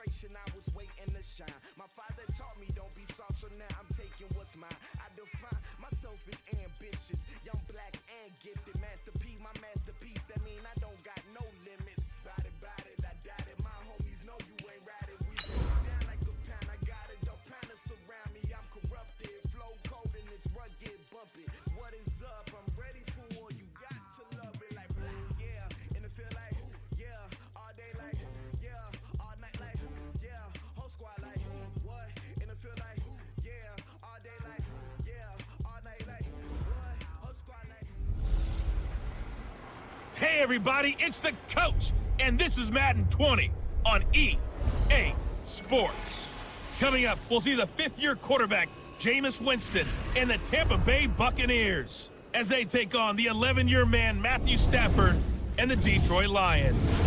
generation, I was waiting to shine. My father taught me don't be soft, so now I'm taking what's mine. I define myself as ambitious, young, black, and gifted. Master P, my masterpiece, that mean I don't got no limits. Bout it, I doubt it. My homies know you ain't ratted. We break it down like a pound, I got it. Don't pound to surround me, I'm corrupted. Flow cold and it's rugged, bump it. What is up? I'm ready for war. You got to love it like, yeah. And it feel like, yeah. All day like, yeah. All night like, yeah. Whole squad like, what? And it feel like, yeah. All day like, yeah. All night like, what? Whole squad like. Hey everybody, it's the coach, and this is Madden 20 on EA Sports. Coming up, we'll see the fifth-year quarterback, Jameis Winston, and the Tampa Bay Buccaneers as they take on the 11-year man, Matthew Stafford, and the Detroit Lions.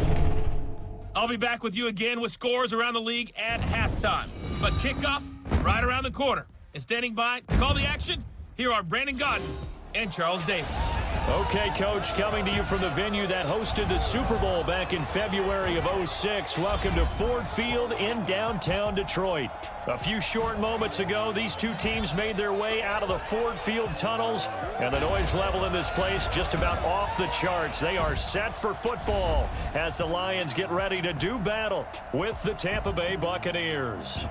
I'll be back with you again with scores around the league at halftime. But kickoff right around the corner. And standing by to call the action, here are Brandon Godden and Charles Davis. Okay, Coach, coming to you from the venue that hosted the Super Bowl back in February of '06. Welcome to Ford Field in downtown Detroit. A few short moments ago, these two teams made their way out of the Ford Field tunnels, and the noise level in this place just about off the charts. They are set for football as the Lions get ready to do battle with the Tampa Bay Buccaneers.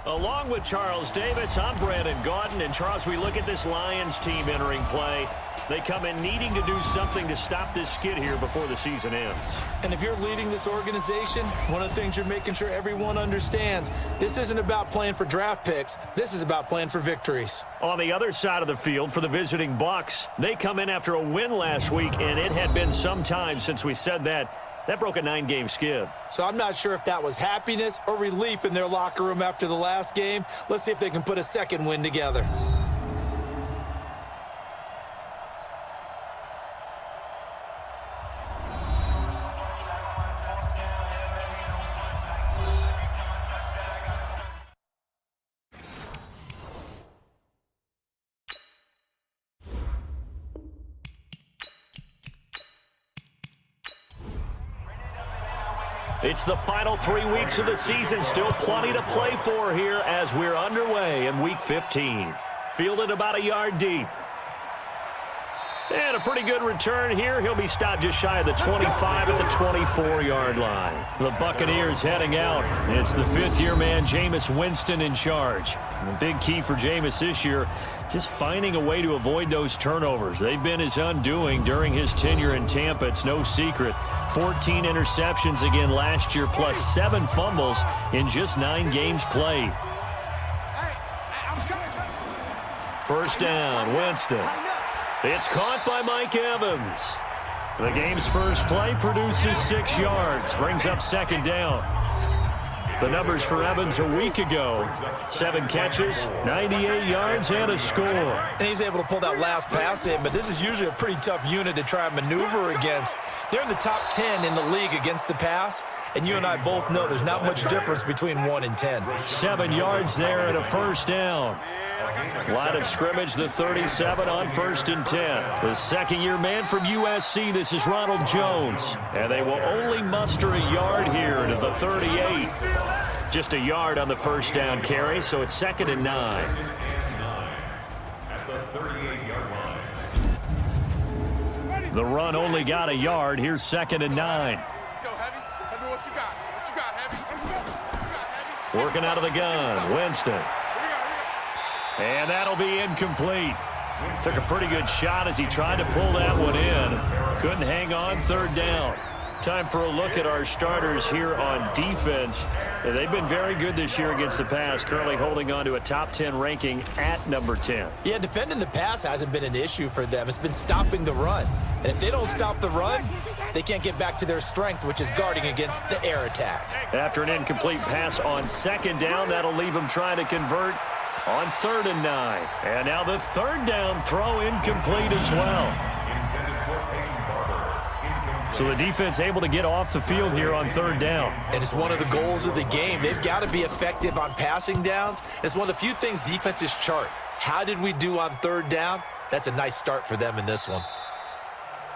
Along with Charles Davis, I'm Brandon Godden. And Charles, we look at this Lions team entering play. They come in needing to do something to stop this skid here before the season ends. And if you're leading this organization, one of the things you're making sure everyone understands, this isn't about playing for draft picks. This is about playing for victories. On the other side of the field for the visiting Bucs, they come in after a win last week, and it had been some time since we said that. That broke a 9-game skid. So I'm not sure if that was happiness or relief in their locker room after the last game. Let's see if they can put a second win together. It's the final 3 weeks of the season. Still plenty to play for here as we're underway in Week 15. Fielded about a yard deep. And a pretty good return here. He'll be stopped just shy of the 25 at the 24-yard line. The Buccaneers heading out. It's the fifth-year man, Jameis Winston, in charge. And the big key for Jameis this year, just finding a way to avoid those turnovers. They've been his undoing during his tenure in Tampa. It's no secret. 14 interceptions again last year, plus 7 fumbles in just 9 games played. First down, Winston. It's caught by Mike Evans. The game's first play produces 6 yards, brings up second down. The numbers for Evans a week ago: 7 catches, 98 yards, and a score. And he's able to pull that last pass in, but this is usually a pretty tough unit to try and maneuver against. They're in the top 10 in the league against the pass, and you and I both know there's not much difference between 1 and 10. 7 yards there and a first down. Line of scrimmage, the 37 on first and 10. The second-year man from USC, this is Ronald Jones. And they will only muster a yard here to the 38. Just a yard on the first down carry, so it's 2nd and 9. The run only got a yard. Here's 2nd and 9. Let's go, Heavy. Tell me what you got. What you got, Heavy? What you got, Heavy? Working out of the gun, Winston. And that'll be incomplete. Took a pretty good shot as he tried to pull that one in. Couldn't hang on, 3rd down. Time for a look at our starters here on defense. They've been very good this year against the pass, currently holding on to a top 10 ranking at number 10. Yeah, defending the pass hasn't been an issue for them. It's been stopping the run. And if they don't stop the run, they can't get back to their strength, which is guarding against the air attack. After an incomplete pass on 2nd down, that'll leave them trying to convert on 3rd and 9. And now the 3rd down throw incomplete as well. So the defense able to get off the field here on 3rd down. And it's one of the goals of the game. They've got to be effective on passing downs. It's one of the few things defenses chart. How did we do on 3rd down? That's a nice start for them in this one.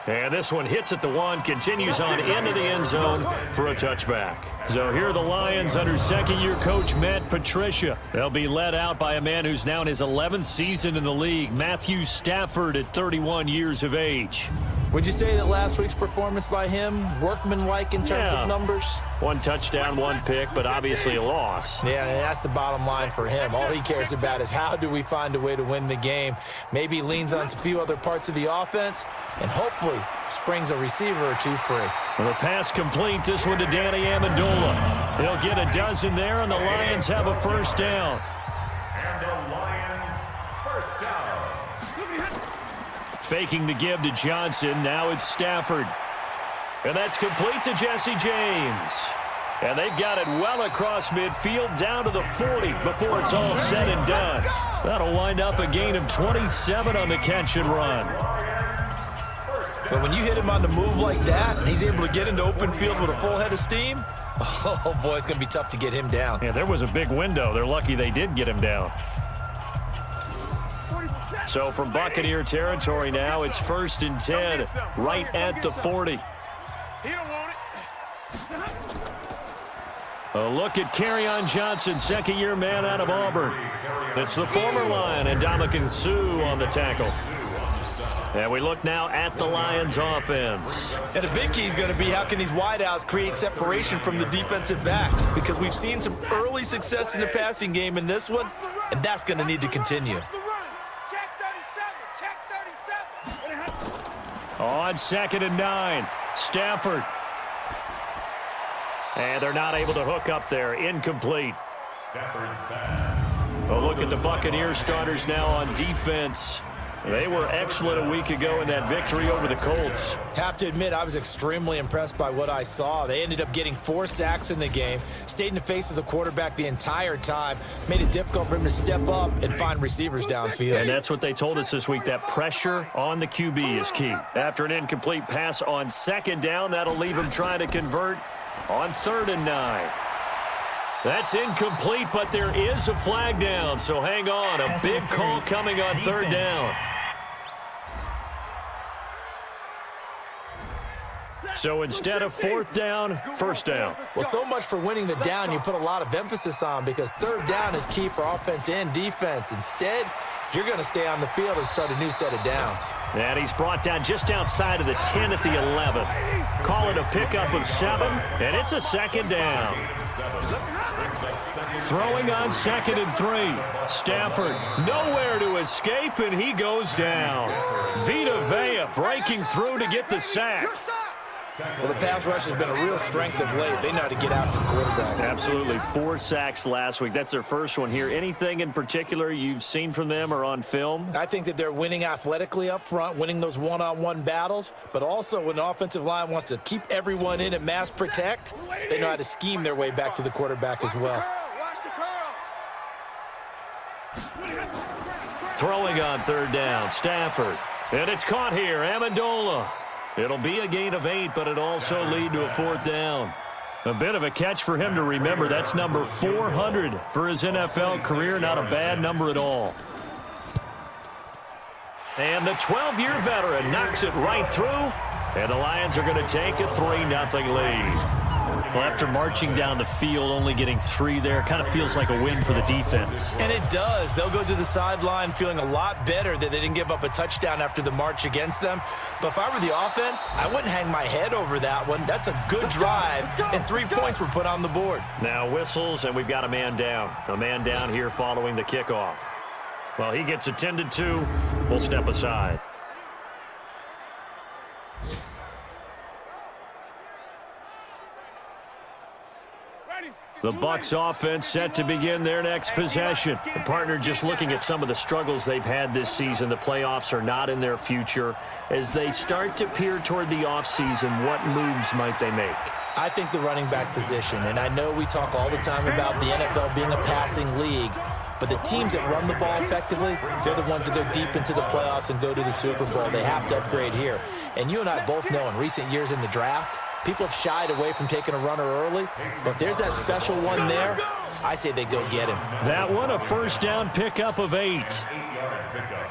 And this one hits at the 1, continues on into the end zone for a touchback. So here are the Lions under second-year coach Matt Patricia. They'll be led out by a man who's now in his 11th season in the league, Matthew Stafford, at 31 years of age. Would you say that last week's performance by him, workmanlike in terms of numbers? 1 touchdown, 1 pick, but obviously a loss. Yeah, and that's the bottom line for him. All he cares about is how do we find a way to win the game. Maybe leans on a few other parts of the offense, and hopefully springs a receiver or two free. Well, the pass complete, this one to Danny Amendola. He'll get a dozen there, and the Lions have a first down. And the Lions first down. Faking the give to Johnson. Now it's Stafford. And that's complete to Jesse James. And they've got it well across midfield down to the 40 before it's all said and done. That'll wind up a gain of 27 on the catch and run. But when you hit him on the move like that, and he's able to get into open field with a full head of steam, oh boy, it's going to be tough to get him down. Yeah, there was a big window. They're lucky they did get him down. So from Buccaneer territory now, it's 1st and 10, right at the 40. He don't want it. A look at Kerryon Johnson, second-year man out of Auburn. It's the former Lion, and Ndamukong Suh on the tackle. And we look now at the Lions offense. And the big key is going to be how can these wideouts create separation from the defensive backs, because we've seen some early success in the passing game in this one, and that's going to need to continue. On 2nd and 9, Stafford. And they're not able to hook up there. Incomplete. Stafford's back. A look at the Buccaneers starters now on defense. They were excellent a week ago in that victory over the Colts. Have to admit, I was extremely impressed by what I saw. They ended up getting 4 sacks in the game, stayed in the face of the quarterback the entire time, made it difficult for him to step up and find receivers downfield. And that's what they told us this week, that pressure on the QB is key. After an incomplete pass on 2nd down, that'll leave him trying to convert on 3rd and 9. That's incomplete, but there is a flag down, so hang on. A big call coming on 3rd down. So instead of 4th down, 1st down. Well, so much for winning the down you put a lot of emphasis on, because 3rd down is key for offense and defense. Instead, you're going to stay on the field and start a new set of downs. And he's brought down just outside of the 10 at the 11. Call it a pickup of 7, and it's a 2nd down. Throwing on 2nd and 3. Stafford nowhere to escape, and he goes down. Vita Vea breaking through to get the sack. Well, the pass rush has been a real strength of late. They know how to get after the quarterback. Absolutely. 4 sacks last week. That's their first one here. Anything in particular you've seen from them or on film? I think that they're winning athletically up front, winning those one-on-one battles, but also when the offensive line wants to keep everyone in and mass protect, they know how to scheme their way back to the quarterback as well. Throwing on 3rd down, Stafford. And it's caught here, Amendola. It'll be a gain of 8, but it'll also lead to a 4th down. A bit of a catch for him to remember. That's number 400 for his NFL career. Not a bad number at all. And the 12-year veteran knocks it right through. And the Lions are going to take a 3-0 lead. Well, after marching down the field, only getting 3 there, kind of feels like a win for the defense. And it does. They'll go to the sideline feeling a lot better that they didn't give up a touchdown after the march against them. But if I were the offense, I wouldn't hang my head over that one. That's a good drive, and 3 points were put on the board. Now whistles, and we've got a man down. A man down here following the kickoff. Well, he gets attended to. We'll step aside. The Bucs offense set to begin their next possession. The partner just looking at some of the struggles they've had this season. The playoffs are not in their future. As they start to peer toward the offseason, what moves might they make? I think the running back position, and I know we talk all the time about the NFL being a passing league, but the teams that run the ball effectively, they're the ones that go deep into the playoffs and go to the Super Bowl. They have to upgrade here. And you and I both know in recent years in the draft, people have shied away from taking a runner early, but there's that special one there. I say they go get him. That one, a 1st down pickup of 8.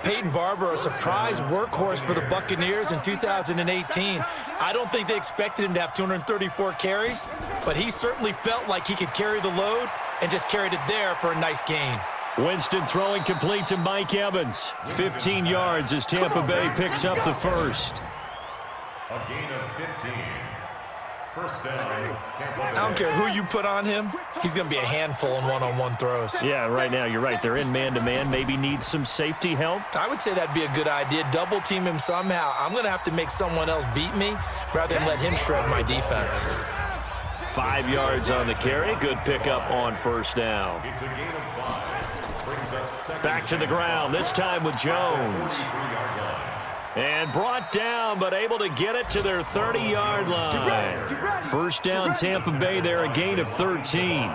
Peyton Barber, a surprise workhorse for the Buccaneers in 2018. I don't think they expected him to have 234 carries, but he certainly felt like he could carry the load and just carried it there for a nice gain. Winston throwing complete to Mike Evans. 15 yards as Tampa Bay picks up the first. A gain of 15. First down, Tampa Bay. I don't care who you put on him. He's going to be a handful in one-on-one throws. Yeah, right now, you're right. They're in man-to-man. Maybe need some safety help. I would say that'd be a good idea. Double team him somehow. I'm going to have to make someone else beat me rather than let him shred my defense. 5 yards on the carry. Good pickup on first down. It's a gain of 5. Brings up second. Back to the ground, this time with Jones. 3-yard line. And brought down, but able to get it to their 30-yard line. First down, Tampa Bay there, a gain of 13.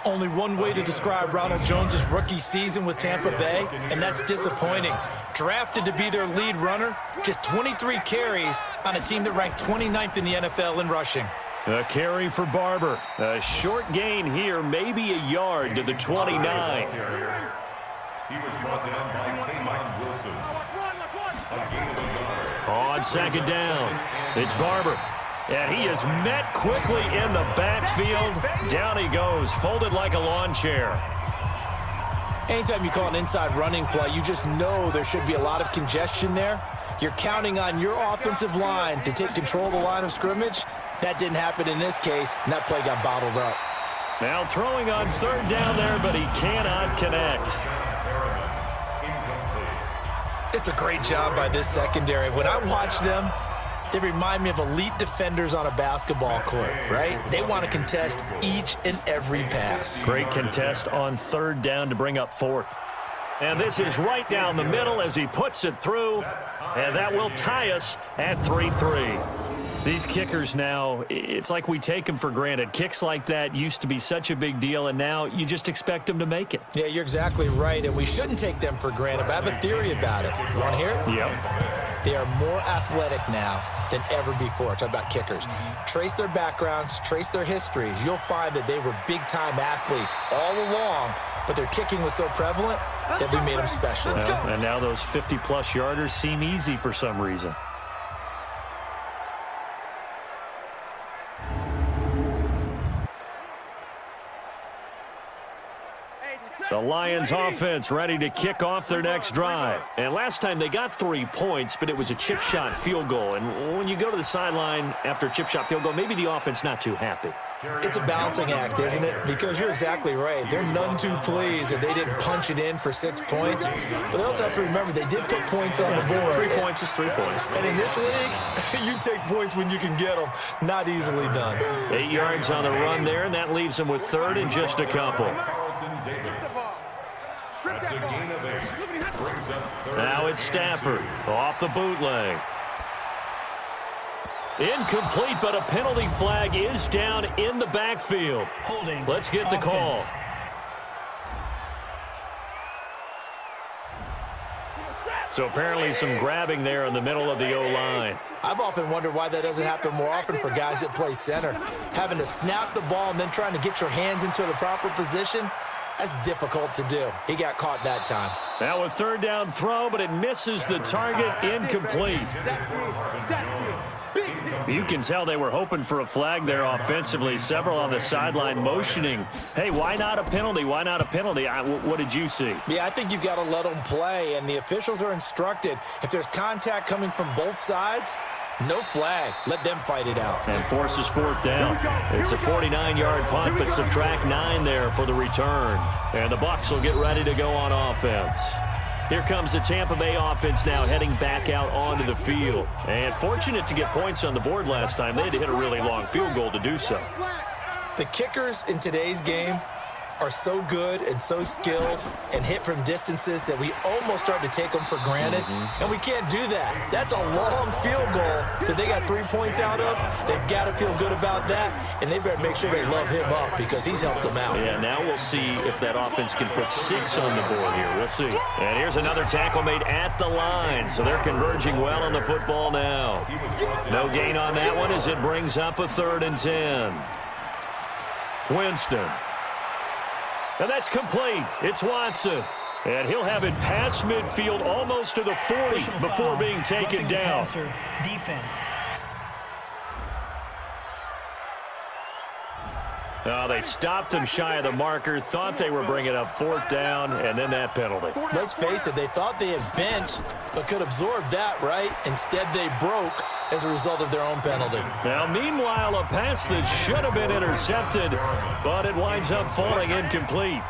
Only one way to describe Ronald Jones' rookie season with Tampa Bay, and that's disappointing. Drafted to be their lead runner, just 23 carries on a team that ranked 29th in the NFL in rushing. A carry for Barber. A short gain here, maybe a yard to the 29. He was brought down by Tampa Wilson. On second down, it's Barber. And he is met quickly in the backfield. Down he goes, folded like a lawn chair. Anytime you call an inside running play, you just know there should be a lot of congestion there. You're counting on your offensive line to take control of the line of scrimmage. That didn't happen in this case, and that play got bottled up. Now throwing on third down there, but he cannot connect. It's a great job by this secondary. When I watch them, they remind me of elite defenders on a basketball court, right? They want to contest each and every pass. Great contest on third down to bring up fourth. And this is right down the middle as he puts it through, and that will tie us at 3-3. These kickers now, it's like we take them for granted. Kicks like that used to be such a big deal, and now you just expect them to make it. Yeah, you're exactly right, and we shouldn't take them for granted, but I have a theory about it. You want to hear it? Yep. They are more athletic now than ever before. Talk about kickers. Trace their backgrounds, trace their histories. You'll find that they were big-time athletes all along, but their kicking was so prevalent that we made them specialists. And now those 50-plus yarders seem easy for some reason. The Lions offense ready to kick off their next drive. And last time they got 3 points, but it was a chip shot field goal. And when you go to the sideline after a chip shot field goal, maybe the offense not too happy. It's a balancing act, isn't it? Because you're exactly right. They're none too pleased that they didn't punch it in for 6 points. But they also have to remember they did put points on the board. 3 points is 3 points. And in this league, you take points when you can get them. Not easily done. 8 yards on the run there, and that leaves them with third and just a couple. Now it's Stafford off the bootleg. Incomplete, but a penalty flag is down in the backfield. Holding. Let's get the call. So apparently some grabbing there in the middle of the O-line. I've often wondered why that doesn't happen more often for guys that play center. Having to snap the ball and then trying to get your hands into the proper position, that's difficult to do. He got caught that time. Now a third down throw, but it misses the target. Incomplete. You can tell they were hoping for a flag there offensively. Several on the sideline motioning. Hey, why not a penalty? Why not a penalty? What did you see? Yeah, I think you've got to let them play, and the officials are instructed. If there's contact coming from both sides, no flag. Let them fight it out. And forces fourth down. It's a 49-yard punt, but subtract 9 there for the return. And the Bucs will get ready to go on offense. Here comes the Tampa Bay offense now heading back out onto the field. And fortunate to get points on the board last time. They had to hit a really long field goal to do so. The kickers in today's game are so good and so skilled and hit from distances that we almost start to take them for granted. And we can't do that. That's a long field goal that they got 3 points out of. They've got to feel good about that, and they better make sure they love him up because he's helped them out. Yeah, now we'll see if that offense can put 6 on the board here. We'll see. And here's another tackle made at the line, so they're converging well on the football now. No gain on that one as it brings up a 3rd and 10. Winston. And that's complete. It's Watson. And he'll have it past midfield almost to the 40 before being taken down. Defense. They stopped them shy of the marker, thought they were bringing up 4th down, and then that penalty. Let's face it, they thought they had bent, but could absorb that, right? Instead, they broke as a result of their own penalty. Now, meanwhile, a pass that should have been intercepted, but it winds up falling incomplete.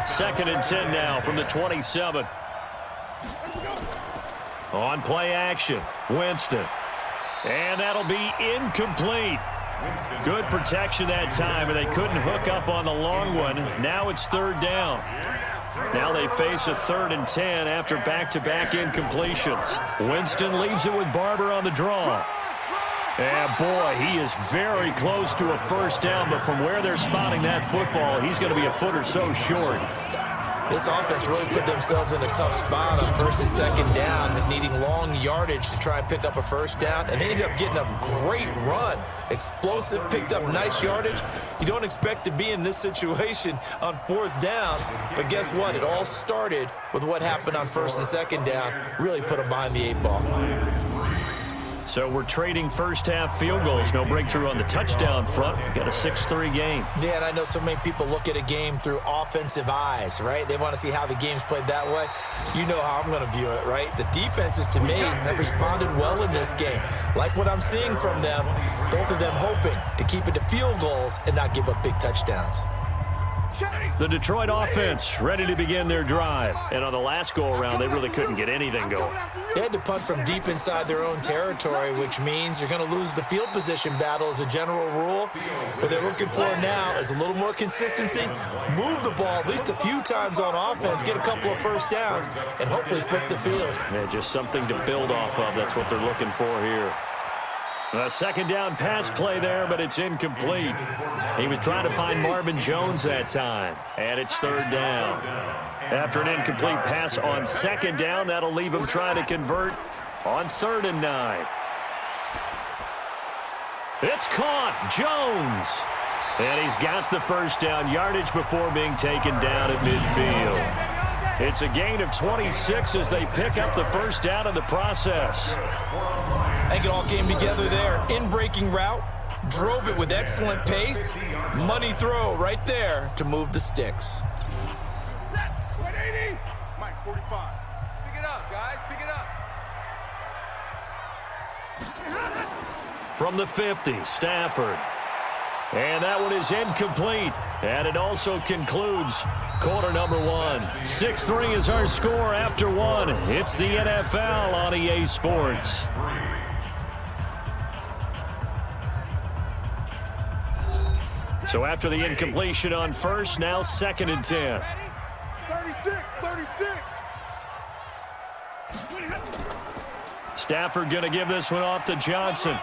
2nd and 10 now from the 27. On play action, Winston. And that'll be incomplete. Good protection that time, and they couldn't hook up on the long one. Now it's 3rd down. Now they face a 3rd and 10 after back-to-back incompletions. Winston leaves it with Barber on the draw. And, boy, he is very close to a 1st down, but from where they're spotting that football, he's going to be a foot or so short. This offense really put themselves in a tough spot on 1st and 2nd down, needing long yardage to try and pick up a 1st down, and they ended up getting a great run. Explosive, picked up nice yardage. You don't expect to be in this situation on 4th down, but guess what? It all started with what happened on 1st and 2nd down. Really put them behind the 8 ball. So we're trading first-half field goals. No breakthrough on the touchdown front. We've got a 6-3 game. Yeah, and I know so many people look at a game through offensive eyes, right? They want to see how the game's played that way. You know how I'm going to view it, right? The defenses, to me, have responded well in this game. Like what I'm seeing from them, both of them hoping to keep it to field goals and not give up big touchdowns. The Detroit offense ready to begin their drive. And on the last go-around, they really couldn't get anything going. They had to punt from deep inside their own territory, which means you're going to lose the field position battle as a general rule. What they're looking for now is a little more consistency, move the ball at least a few times on offense, get a couple of 1st downs, and hopefully flip the field. Yeah, just something to build off of. That's what they're looking for here. A 2nd down pass play there, but it's incomplete. He was trying to find Marvin Jones that time, and it's 3rd down. After an incomplete pass on 2nd down, that'll leave him trying to convert on 3rd and 9. It's caught, Jones. And he's got the 1st down yardage before being taken down at midfield. It's a gain of 26 as they pick up the 1st down in the process. I think it all came together there. In-breaking route, drove it with excellent pace. Money throw right there to move the sticks. 180. Mike, 45. Pick it up, guys. Pick it up. From the 50, Stafford. And that one is incomplete. And it also concludes quarter number 1. 6-3 is our score after 1. It's the NFL on EA Sports. So after the incompletion on 1st, now 2nd and 10. 36. Stafford going to give this one off to Johnson.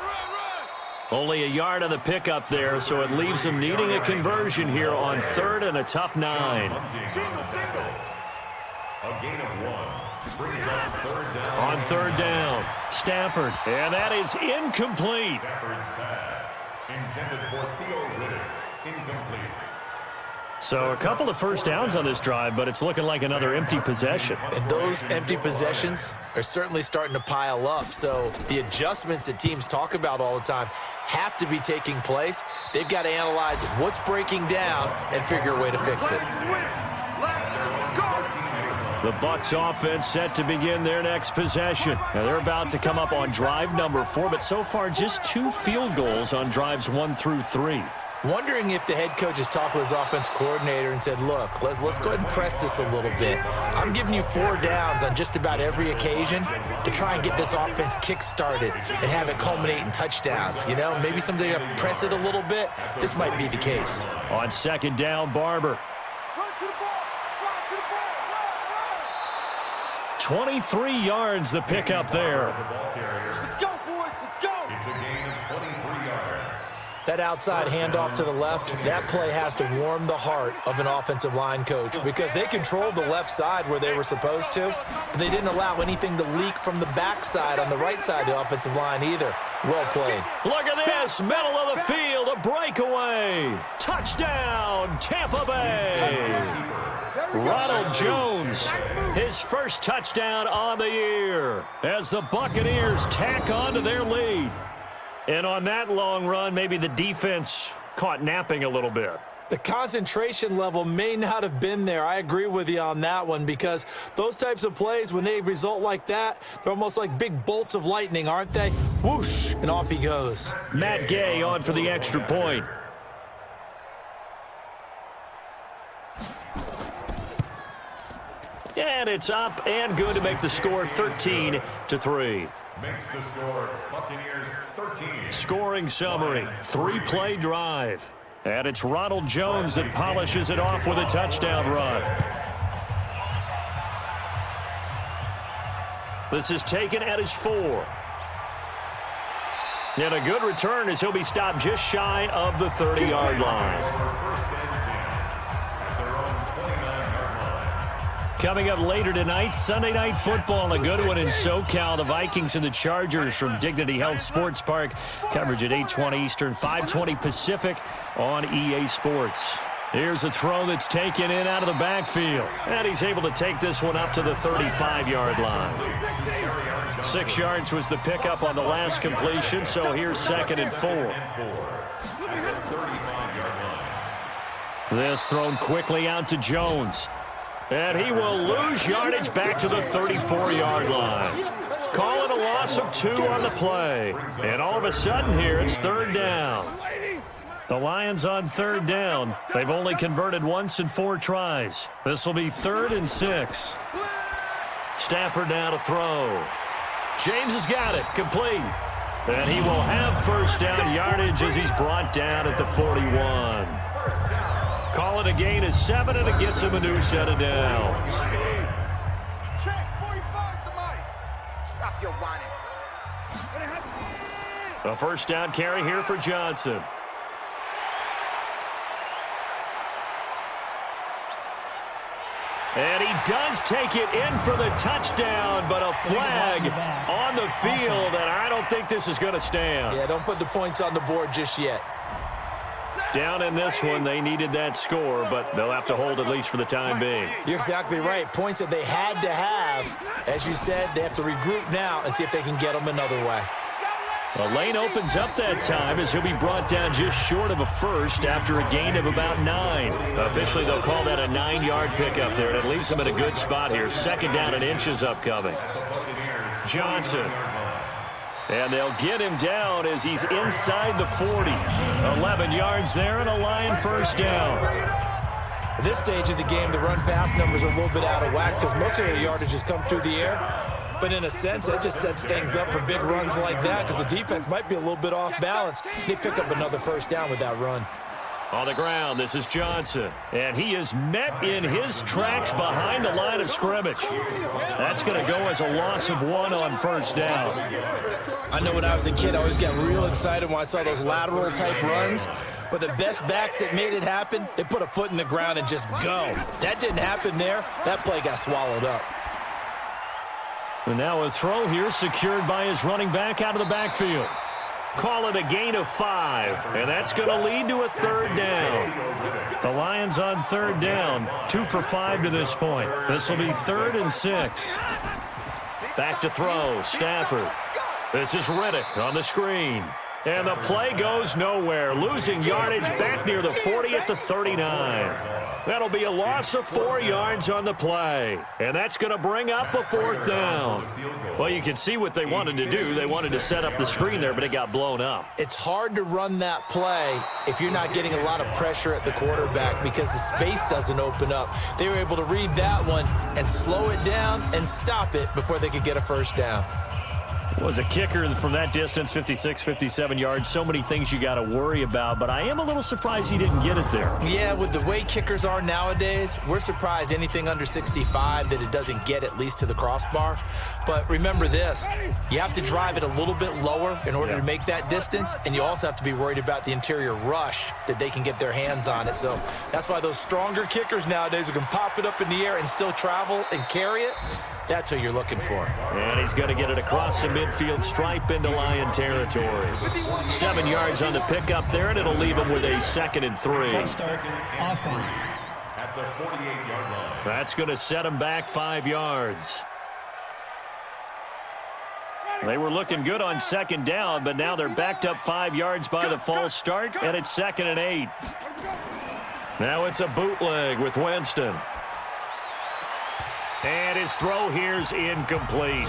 Only a yard on the pickup there, so it leaves him needing a conversion here on 3rd and a tough 9. A gain of 1. Brings up 3rd down. On 3rd down, Stafford. And that is incomplete. Stafford's pass. Intended for Theo Riddick. Incomplete. So a couple of 1st downs on this drive, but it's looking like another empty possession. And those empty possessions are certainly starting to pile up. So the adjustments that teams talk about all the time have to be taking place. They've got to analyze what's breaking down and figure a way to fix it. The Bucs offense set to begin their next possession. Now they're about to come up on drive number 4, but so far just 2 field goals on drives 1 through 3. Wondering if the head coach has talked with his offense coordinator and said, look, let's go ahead and press this a little bit. I'm giving you 4 downs on just about every occasion to try and get this offense kick-started and have it culminate in touchdowns. You know, maybe someday to press it a little bit. This might be the case. On 2nd down, Barber. 23 yards the pickup there. Let's go, boys. Let's go. It's a gain of 23 yards. That outside handoff to the left, that play has to warm the heart of an offensive line coach because they controlled the left side where they were supposed to, but they didn't allow anything to leak from the backside on the right side of the offensive line either. Well played. Look at this, middle of the field, a breakaway. Touchdown, Tampa Bay. Ronald Jones, his first touchdown on the year as the Buccaneers tack on to their lead. And on that long run, maybe the defense caught napping a little bit. The concentration level may not have been there. I agree with you on that one, because those types of plays, when they result like that, they're almost like big bolts of lightning, aren't they? Whoosh, and off he goes. Matt Gay on for the extra point. And it's up and good to make the score 13-3. Makes the score Buccaneers 13. Scoring summary, 3-play drive. And it's Ronald Jones that polishes it off with a touchdown run. This is taken at his 4. And a good return as he'll be stopped just shy of the 30-yard line. Coming up later tonight, Sunday Night Football, a good one in SoCal. The Vikings and the Chargers from Dignity Health Sports Park. Coverage at 8:20 Eastern, 5:20 Pacific on EA Sports. Here's a throw that's taken in out of the backfield. And he's able to take this one up to the 35-yard line. 6 yards was the pickup on the last completion, so here's 2nd and 4. This thrown quickly out to Jones. And he will lose yardage back to the 34-yard line. Call it a loss of 2 on the play. And all of a sudden here, it's 3rd down. The Lions on 3rd down. They've only converted once in 4 tries. This will be 3rd and 6. Stafford now to throw. James has got it. Complete. And he will have 1st down yardage as he's brought down at the 41. Call it a gain of 7, and it gets him a new set of downs. Stop your whining. A 1st down carry here for Johnson. And he does take it in for the touchdown, but a flag on the field, and I don't think this is going to stand. Yeah, don't put the points on the board just yet. Down in this one, they needed that score, but they'll have to hold at least for the time being. You're exactly right. Points that they had to have. As you said, they have to regroup now and see if they can get them another way. The lane opens up that time as he'll be brought down just short of a 1st after a gain of about 9. Officially, they'll call that a 9-yard pickup there, and it leaves him in a good spot here. 2nd down and inches upcoming. Johnson. And they'll get him down as he's inside the 40. 11 yards there and a Lion 1st down. At this stage of the game, the run-pass numbers are a little bit out of whack because most of their yardage has come through the air. But in a sense, that just sets things up for big runs like that because the defense might be a little bit off balance. They pick up another 1st down with that run. On the ground, this is Johnson. And he is met in his tracks behind the line of scrimmage. That's going to go as a loss of 1 on 1st down. I know when I was a kid, I always got real excited when I saw those lateral-type runs. But the best backs that made it happen, they put a foot in the ground and just go. That didn't happen there. That play got swallowed up. And now a throw here secured by his running back out of the backfield. Call it a gain of 5, and that's going to lead to a 3rd down. The Lions on 3rd down, 2 for 5 to this point. This will be 3rd and 6. Back to throw, Stafford. This is Riddick on the screen. And the play goes nowhere, losing yardage back near the 40 at the 39. That'll be a loss of 4 yards on the play. And that's going to bring up a 4th down. Well, you can see what they wanted to do. They wanted to set up the screen there, but it got blown up. It's hard to run that play if you're not getting a lot of pressure at the quarterback because the space doesn't open up. They were able to read that one and slow it down and stop it before they could get a 1st down. Was a kicker from that distance, 56, 57 yards. So many things you got to worry about, but I am a little surprised he didn't get it there. Yeah, with the way kickers are nowadays, we're surprised anything under 65 that it doesn't get at least to the crossbar. But remember this, you have to drive it a little bit lower in order to make that distance, and you also have to be worried about the interior rush that they can get their hands on it. So that's why those stronger kickers nowadays who can pop it up in the air and still travel and carry it, that's who you're looking for. And he's going to get it across the midfield stripe into Lion territory. 7 yards on the pickup there, and it'll leave him with a 2nd and 3. Let's start offense. at the 48-yard line. That's going to set them back 5 yards. They were looking good on second down, but now they're backed up 5 yards by the false start, and it's 2nd and 8. Now it's a bootleg with Winston. And his throw here's incomplete.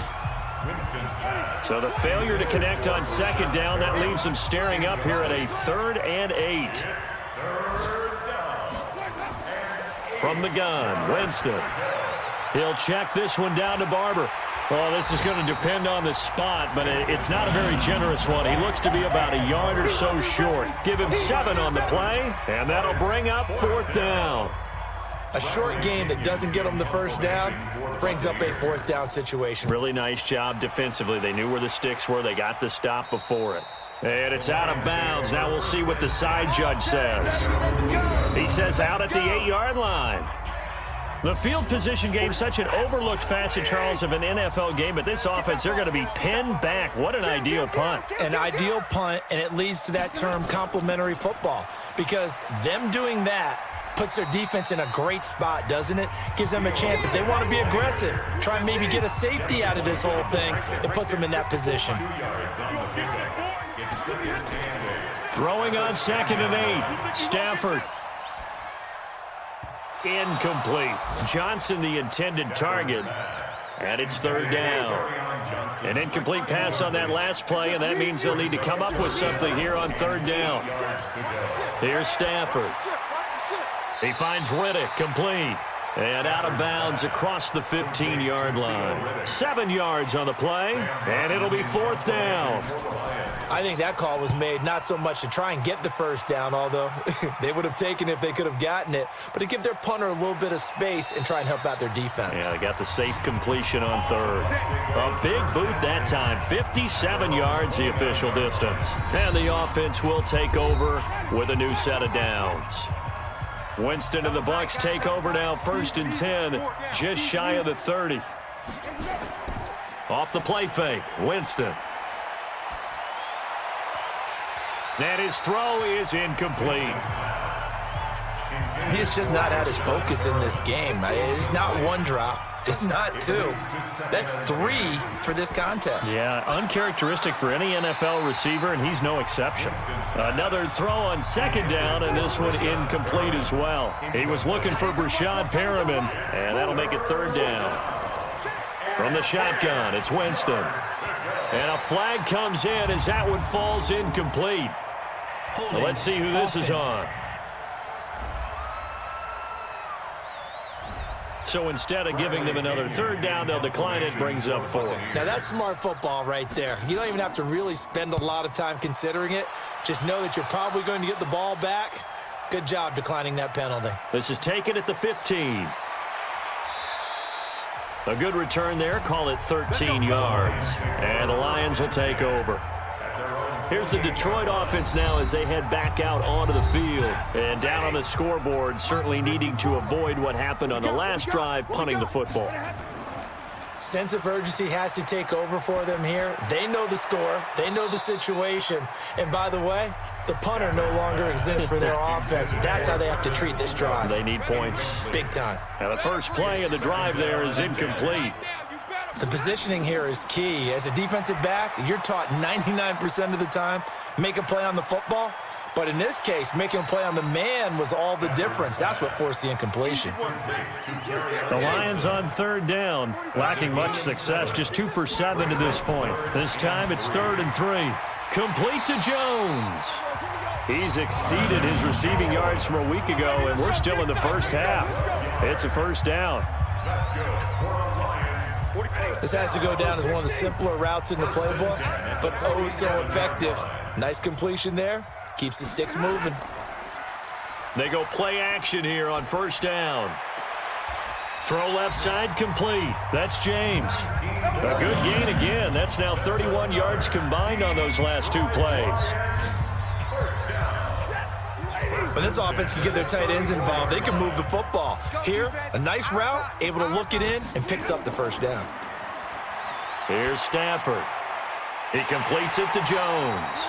So the failure to connect on second down, that leaves them staring up here at a 3rd and 8. From the gun, Winston. He'll check this one down to Barber. Well, this is going to depend on the spot, but it's not a very generous one. He looks to be about a yard or so short. Give him 7 on the play, and that'll bring up 4th down. A short game that doesn't get them the first down brings up a 4th down situation. Really nice job defensively. They knew where the sticks were. They got the stop before it. And it's out of bounds. Now we'll see what the side judge says. He says out at the 8-yard line. The field position game, such an overlooked facet, Charles, of an NFL game, but this offense, they're going to be pinned back. What an ideal punt. An ideal punt, and it leads to that term complementary football, because them doing that puts their defense in a great spot, doesn't it? Gives them a chance. If they want to be aggressive, try and maybe get a safety out of this whole thing, it puts them in that position. Throwing on 2nd and 8. Stafford. Incomplete. Johnson the intended target. And it's 3rd down. An incomplete pass on that last play, and that means they'll need to come up with something here on 3rd down. Here's Stafford. He finds Riddick, complete. And out of bounds across the 15-yard line. 7 yards on the play, and it'll be 4th down. I think that call was made not so much to try and get the first down, although they would have taken it if they could have gotten it, but to give their punter a little bit of space and try and help out their defense. Yeah, they got the safe completion on 3rd. A big boot that time. 57 yards the official distance. And the offense will take over with a new set of downs. Winston and the Bucs take over now, 1st and 10, just shy of the 30. Off the play fake, Winston. And his throw is incomplete. He has just not had his focus in this game. It's not 1 drop. It's not 2. That's 3 for this contest. Yeah, uncharacteristic for any NFL receiver, and he's no exception. Another throw on 2nd down, and this one incomplete as well. He was looking for Brashad Perriman, and that'll make it 3rd down. From the shotgun, it's Winston. And a flag comes in as that one falls incomplete. Well, let's see who this is on. So instead of giving them another 3rd down, they'll decline it, brings up 4. Now that's smart football right there. You don't even have to really spend a lot of time considering it. Just know that you're probably going to get the ball back. Good job declining that penalty. This is taken at the 15. A good return there. Call it 13 yards. And the Lions will take over. Here's the Detroit offense now as they head back out onto the field. And down on the scoreboard, certainly needing to avoid what happened on the last drive, punting the football. Sense of urgency has to take over for them here. They know the score. They know the situation. And by the way, the punter no longer exists for their offense. That's how they have to treat this drive. They need points. Big time. And the first play of the drive there is incomplete. The positioning here is key. As a defensive back, you're taught 99% of the time, make a play on the football. But in this case, making a play on the man was all the difference. That's what forced the incompletion. The Lions on 3rd down, lacking much success, just 2 for 7 to this point. This time it's 3rd and 3. Complete to Jones. He's exceeded his receiving yards from a week ago, and we're still in the first half. It's a 1st down. This has to go down as one of the simpler routes in the playbook, but oh so effective. Nice completion there. Keeps the sticks moving. They go play action here on 1st down. Throw left side complete. That's James. A good gain again. That's now 31 yards combined on those last 2 plays. When this offense can get their tight ends involved, they can move the football. Here, a nice route, able to look it in, and picks up the 1st down. Here's Stafford. He completes it to Jones.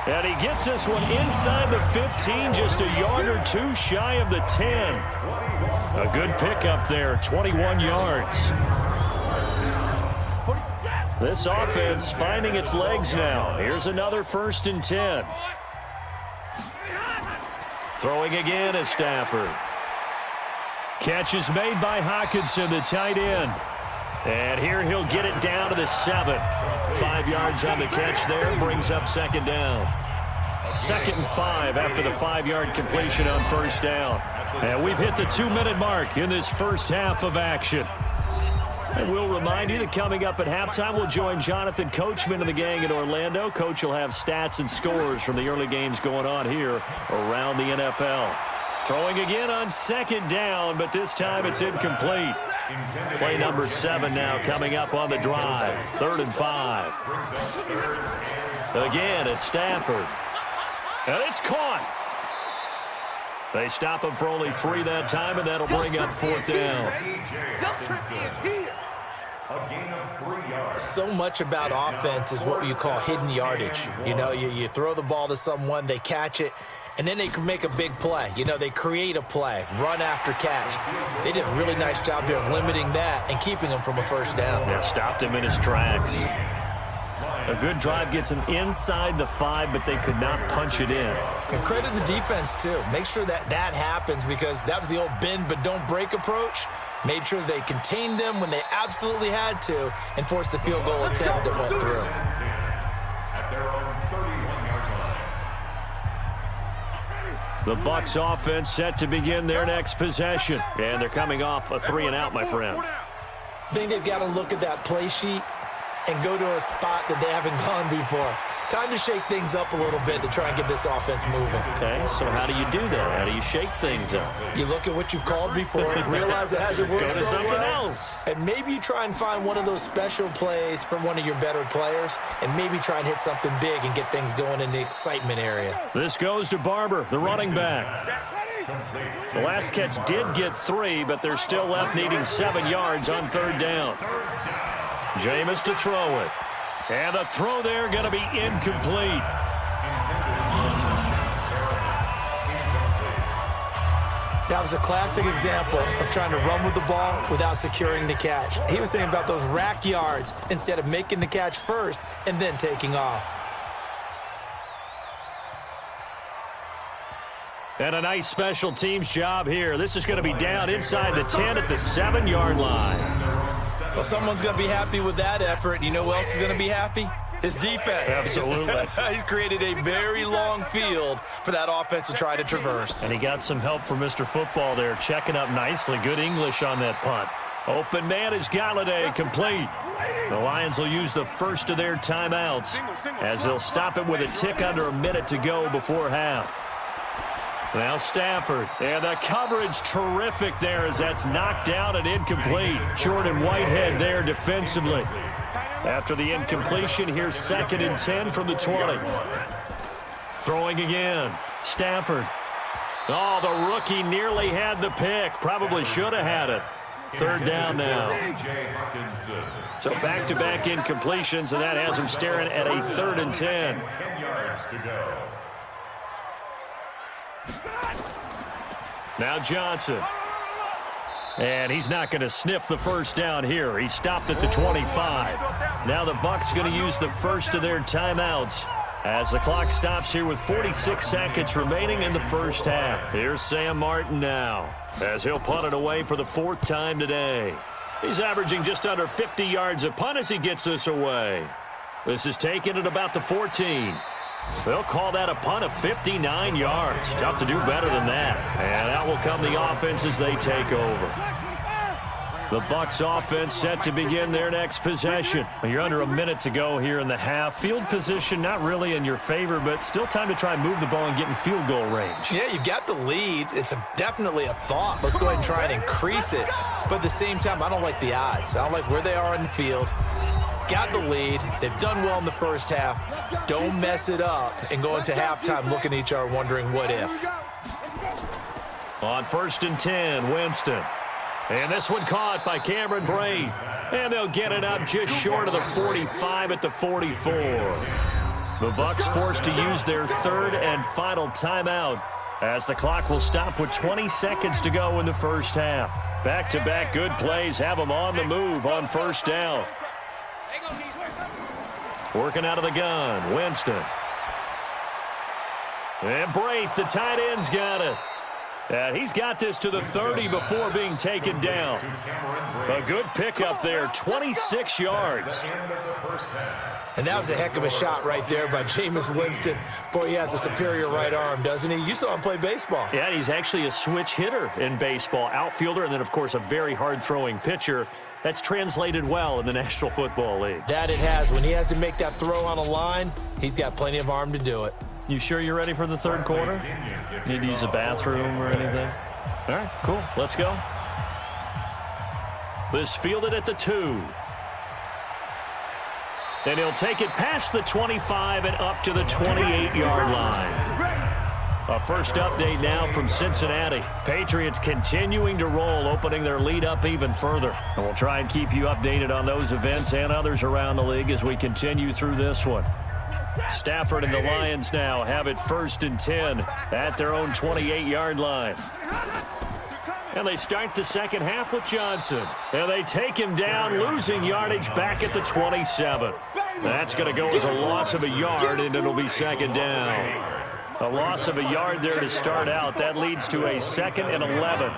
And he gets this one inside the 15, just a yard or two shy of the 10. A good pickup there, 21 yards. This offense finding its legs now. Here's another 1st and 10. Throwing again is Stafford. Catch is made by Hockenson, the tight end. And here he'll get it down to the 7. 5 yards on the catch there, brings up 2nd down. 2nd and 5 after the 5-yard completion on 1st down. And we've hit the 2-minute mark in this first half of action. And we'll remind you that coming up at halftime, we'll join Jonathan Coachman and the gang in Orlando. Coach will have stats and scores from the early games going on here around the NFL. Throwing again on 2nd down, but this time it's incomplete. Play number 7 now coming up on the drive. 3rd and 5. Again, it's Stafford. And it's caught. They stop him for only 3 that time, and that'll bring up 4th down. So much about offense is what you call hidden yardage. You know, you throw the ball to someone, they catch it, and then they can make a big play. You know, they create a play, run after catch. They did a really nice job there of limiting that and keeping him from a 1st down. Yeah, stopped him in his tracks. A good drive gets him inside the 5, but they could not punch it in. And credit the defense, too. Make sure that happens, because that was the old bend but don't break approach. Made sure they contained them when they absolutely had to and forced the field goal attempt that went through. The Bucs offense set to begin their next possession. And they're coming off a 3-and-out, my friend. I think they've got to look at that play sheet and go to a spot that they haven't gone before. Time to shake things up a little bit to try and get this offense moving. Okay, so how do you do that? How do you shake things up? You look at what you've called before, realize it hasn't worked so something well, else. and maybe you try and find one of those special plays from one of your better players, and maybe try and hit something big and get things going in the excitement area. This goes to Barber, the running back. The last catch did get 3, but they're still left needing 7 yards on 3rd down. Jameis to throw it. And the throw there going to be incomplete. That was a classic example of trying to run with the ball without securing the catch. He was thinking about those rack yards instead of making the catch first and then taking off. And a nice special teams job here. This is going to be down inside the 10 at the 7-yard line. Well, someone's going to be happy with that effort. You know who else is going to be happy? His defense. Absolutely. He's created a very long field for that offense to try to traverse. And he got some help from Mr. Football there, checking up nicely. Good English on that punt. Open man is Galladay, complete. The Lions will use the first of their timeouts as they'll stop it with a tick under a minute to go before half. Now Stafford, and the coverage terrific there as that's knocked down and incomplete. Jordan Whitehead there defensively. After the incompletion, here's 2nd and 10 from the 20. Throwing again, Stafford. Oh, the rookie nearly had the pick. Probably should have had it. 3rd down now. So back-to-back incompletions, and that has him staring at a 3rd and 10. 10 yards to go. Now Johnson. And he's not going to sniff the 1st down here. He stopped at the 25. Now the Bucs going to use the first of their timeouts as the clock stops here with 46 seconds remaining in the first half. Here's Sam Martin now as he'll punt it away for the 4th time today. He's averaging just under 50 yards a punt as he gets this away. This is taken at about the 14. They'll call that a punt of 59 yards. Tough to do better than that. And out will come the offense as they take over. The Bucs offense set to begin their next possession. You're under a minute to go here in the half. Field position not really in your favor, but still time to try and move the ball and get in field goal range. Yeah, you've got the lead. It's definitely a thought. Let's go ahead and try and increase it. But at the same time, I don't like the odds. I don't like where they are on the field. Got the lead. They've done well in the first half. Don't mess it up and go into halftime looking at each other wondering what if. On 1st and 10, Winston. And this one caught by Cameron Brate. And they'll get it up just short of the 45 at the 44. The Bucs forced to use their third and final timeout as the clock will stop with 20 seconds to go in the first half. Back-to-back good plays have them on the move on first down. Working out of the gun, Winston. And Brate, the tight end's got it. And he's got this to the 30 before being taken down. A good pickup there, 26 yards. And that was a heck of a shot right there by Jameis Winston. Boy, he has a superior right arm, doesn't he? You saw him play baseball. Yeah, he's actually a switch hitter in baseball. Outfielder, and then, of course, a very hard-throwing pitcher. That's translated well in the National Football League. That it has. When he has to make that throw on a line, he's got plenty of arm to do it. You sure you're ready for the third quarter? Need to use a bathroom or anything? All right, cool. Let's go. This fielded at the 2. And he'll take it past the 25 and up to the 28-yard line. A first update now from Cincinnati. Patriots continuing to roll, opening their lead up even further. And we'll try and keep you updated on those events and others around the league as we continue through this one. Stafford and the Lions now have it 1st and 10 at their own 28-yard line. And they start the second half with Johnson. And they take him down, losing yardage back at the 27. That's going to go as a loss of a yard, and it'll be second down. A loss of a yard there to start out. That leads to a 2nd and 11.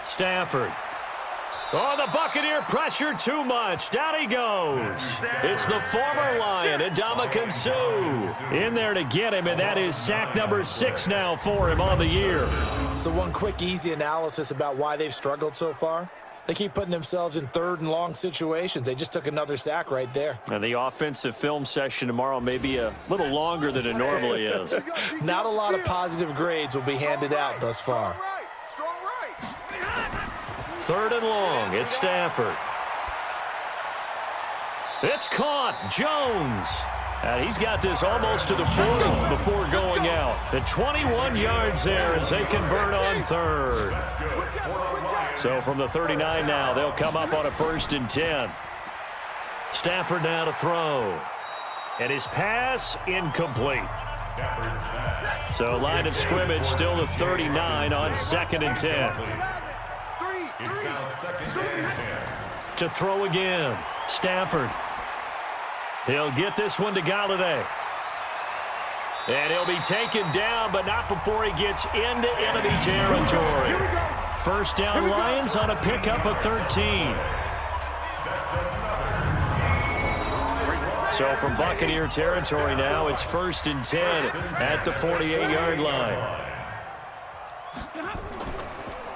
Stafford. Oh, the Buccaneer pressure too much. Down he goes. It's the former Lion, Ndamukong Suh, in there to get him, and that is sack number 6 now for him on the year. So one quick, easy analysis about why they've struggled so far. They keep putting themselves in 3rd and long situations. They just took another sack right there. And the offensive film session tomorrow may be a little longer than it normally is. Not a lot of positive grades will be handed out thus far. 3rd and long. It's Stafford. It's caught. Jones. And he's got this almost to the 40 before going out. The 21 yards there as they convert on 3rd. So from the 39 now, they'll come up on a 1st and 10. Stafford now to throw. And his pass incomplete. So line of scrimmage still the 39 on 2nd and 10. To throw again. Stafford. He'll get this one to Galladay. And he'll be taken down, but not before he gets into enemy territory. First down Lions on a pickup of 13. So from Buccaneer territory now, it's 1st and 10 at the 48-yard line.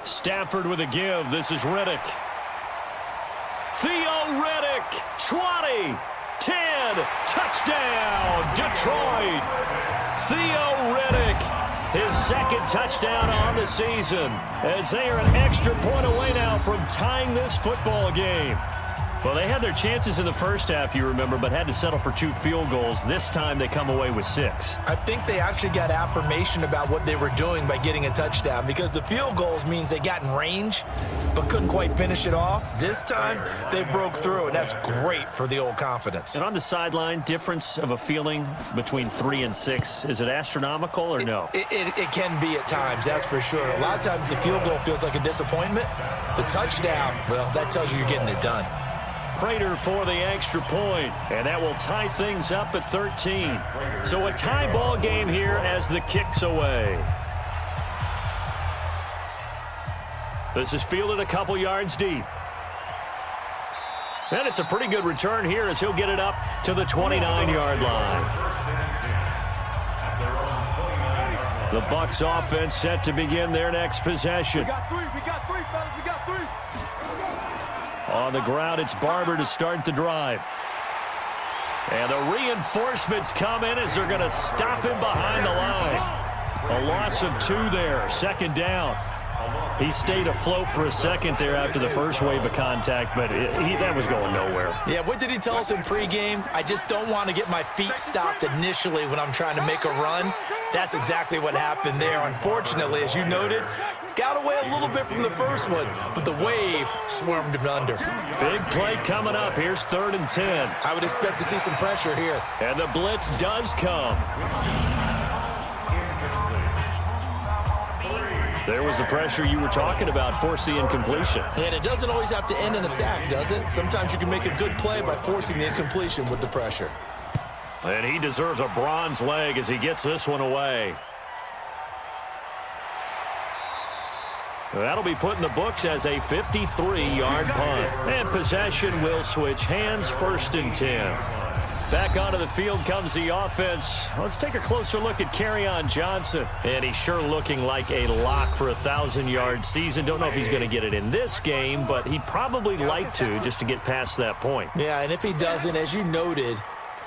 Stafford with a give. This is Riddick. Theo Riddick, 20, 10, touchdown, Detroit. Theo Riddick, his 2nd touchdown on the season, as they are an extra point away now from tying this football game. Well, they had their chances in the first half, you remember, but had to settle for 2 field goals. This time they come away with 6. I think they actually got affirmation about what they were doing by getting a touchdown, because the field goals means they got in range but couldn't quite finish it off. This time they broke through, and that's great for the old confidence. And on the sideline, difference of a feeling between 3 and 6, is it astronomical or no? It can be at times, that's for sure. A lot of times the field goal feels like a disappointment. The touchdown, well, that tells you you're getting it done. Prater for the extra point, and that will tie things up at 13. So a tie ball game here as the kick's away. This is fielded a couple yards deep. And it's a pretty good return here as he'll get it up to the 29-yard line. The Bucs offense set to begin their next possession. We got 3, fellas, we got 3. On the ground, it's Barber to start the drive. And the reinforcements come in as they're going to stop him behind the line. A loss of 2 there, 2nd down. He stayed afloat for a second there after the first wave of contact, but that was going nowhere. Yeah, what did he tell us in pregame? I just don't want to get my feet stopped initially when I'm trying to make a run. That's exactly what happened there. Unfortunately, as you noted, Got away a little bit from the first one, but the wave swarmed him under. Big play coming up. Here's 3rd and 10. I would expect to see some pressure here. And the blitz does come. There was the pressure you were talking about, forcing incompletion. And it doesn't always have to end in a sack, does it? Sometimes you can make a good play by forcing the incompletion with the pressure. And he deserves a bronze leg as he gets this one away. That'll be put in the books as a 53-yard punt. And possession will switch hands, 1st and 10. Back onto the field comes the offense. Let's take a closer look at Kerryon Johnson. And he's sure looking like a lock for a 1,000-yard season. Don't know if he's going to get it in this game, but he'd probably like to just to get past that point. Yeah, and if he doesn't, as you noted,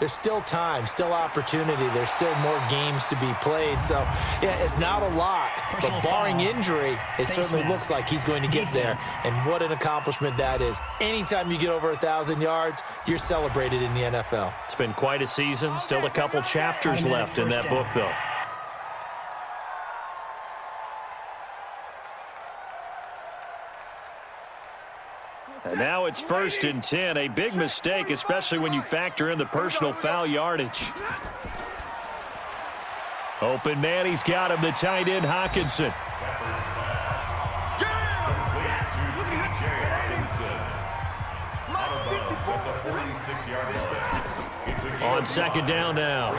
there's still time, still opportunity. There's still more games to be played. So, yeah, it's not a lock, but barring injury, it certainly looks like he's going to get there. And what an accomplishment that is. Anytime you get over 1,000 yards, you're celebrated in the NFL. It's been quite a season. Still a couple chapters left in that book, though. And now it's 1st and 10. A big mistake, especially when you factor in the personal foul yardage. Open man, he's got him, the tight end, Hawkinson. On 2nd down now.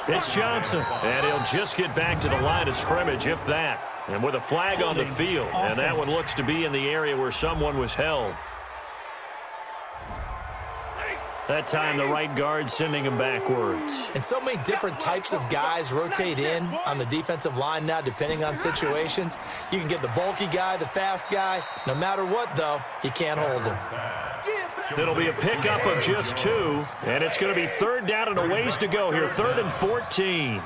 It's Johnson. And he'll just get back to the line of scrimmage, if that. And with a flag on the field. And that one looks to be in the area where someone was held. That time, the right guard sending him backwards. And so many different types of guys rotate in on the defensive line now, depending on situations. You can get the bulky guy, the fast guy. No matter what, though, you can't hold him. It'll be a pickup of just 2, and it's going to be 3rd down and a ways to go here, 3rd and 14.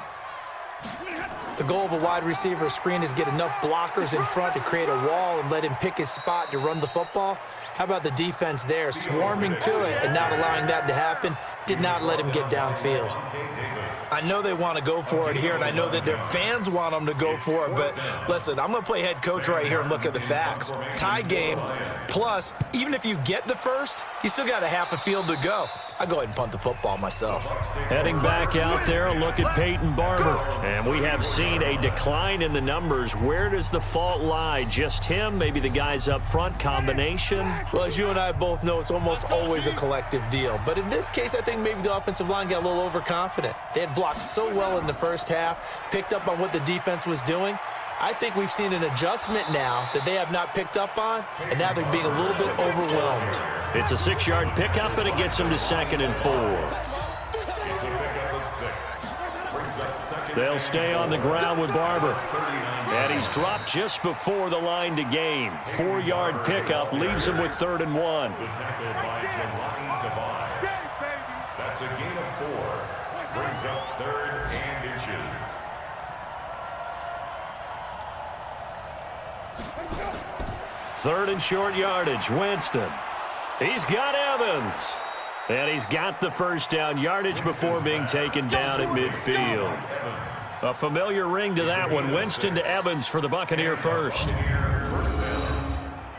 The goal of a wide receiver screen is get enough blockers in front to create a wall and let him pick his spot to run the football. How about the defense there, swarming to it and not allowing that to happen? Did not let him get downfield. I know they want to go for it here, and I know that their fans want them to go for it, but listen, I'm going to play head coach right here and look at the facts. Tie game, plus, even if you get the first, you still got a half a field to go. I go ahead and punt the football myself. Heading back out there, a look at Peyton Barber. And we have seen a decline in the numbers. Where does the fault lie? Just him? Maybe the guys up front? Combination? Well, as you and I both know, it's almost always a collective deal. But in this case, I think maybe the offensive line got a little overconfident. They had blocked so well in the first half, picked up on what the defense was doing. I think we've seen an adjustment now that they have not picked up on, and now they're being a little bit overwhelmed. It's a 6-yard pickup, and it gets them to 2nd and 4. They'll stay on the ground with Barber. And he's dropped just before the line to gain. 4-yard pickup leaves him with 3rd and 1. That's a gain of 4. Brings up 3rd and inches. Third and short yardage, Winston. He's got Evans. And he's got the first down yardage before being taken down at midfield. A familiar ring to that one. Winston to Evans for the Buccaneer first.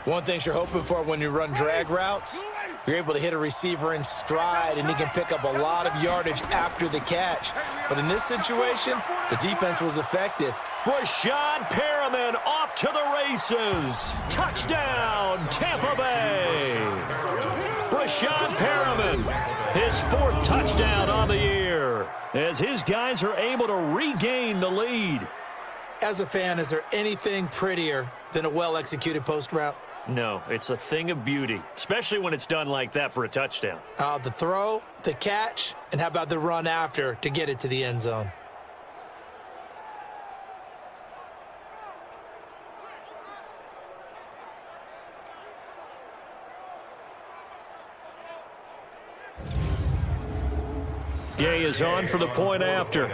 One thing you're hoping for when you run drag routes, you're able to hit a receiver in stride, and he can pick up a lot of yardage after the catch. But in this situation, the defense was effective. Rashad Perriman off to the races. Touchdown, Tampa Bay. Rashad Perriman, his 4th touchdown on the year, as his guys are able to regain the lead. As a fan, is there anything prettier than a well-executed post route? No, it's a thing of beauty, especially when it's done like that for a touchdown. The throw, the catch, and how about the run after to get it to the end zone? Gay is on for the point after.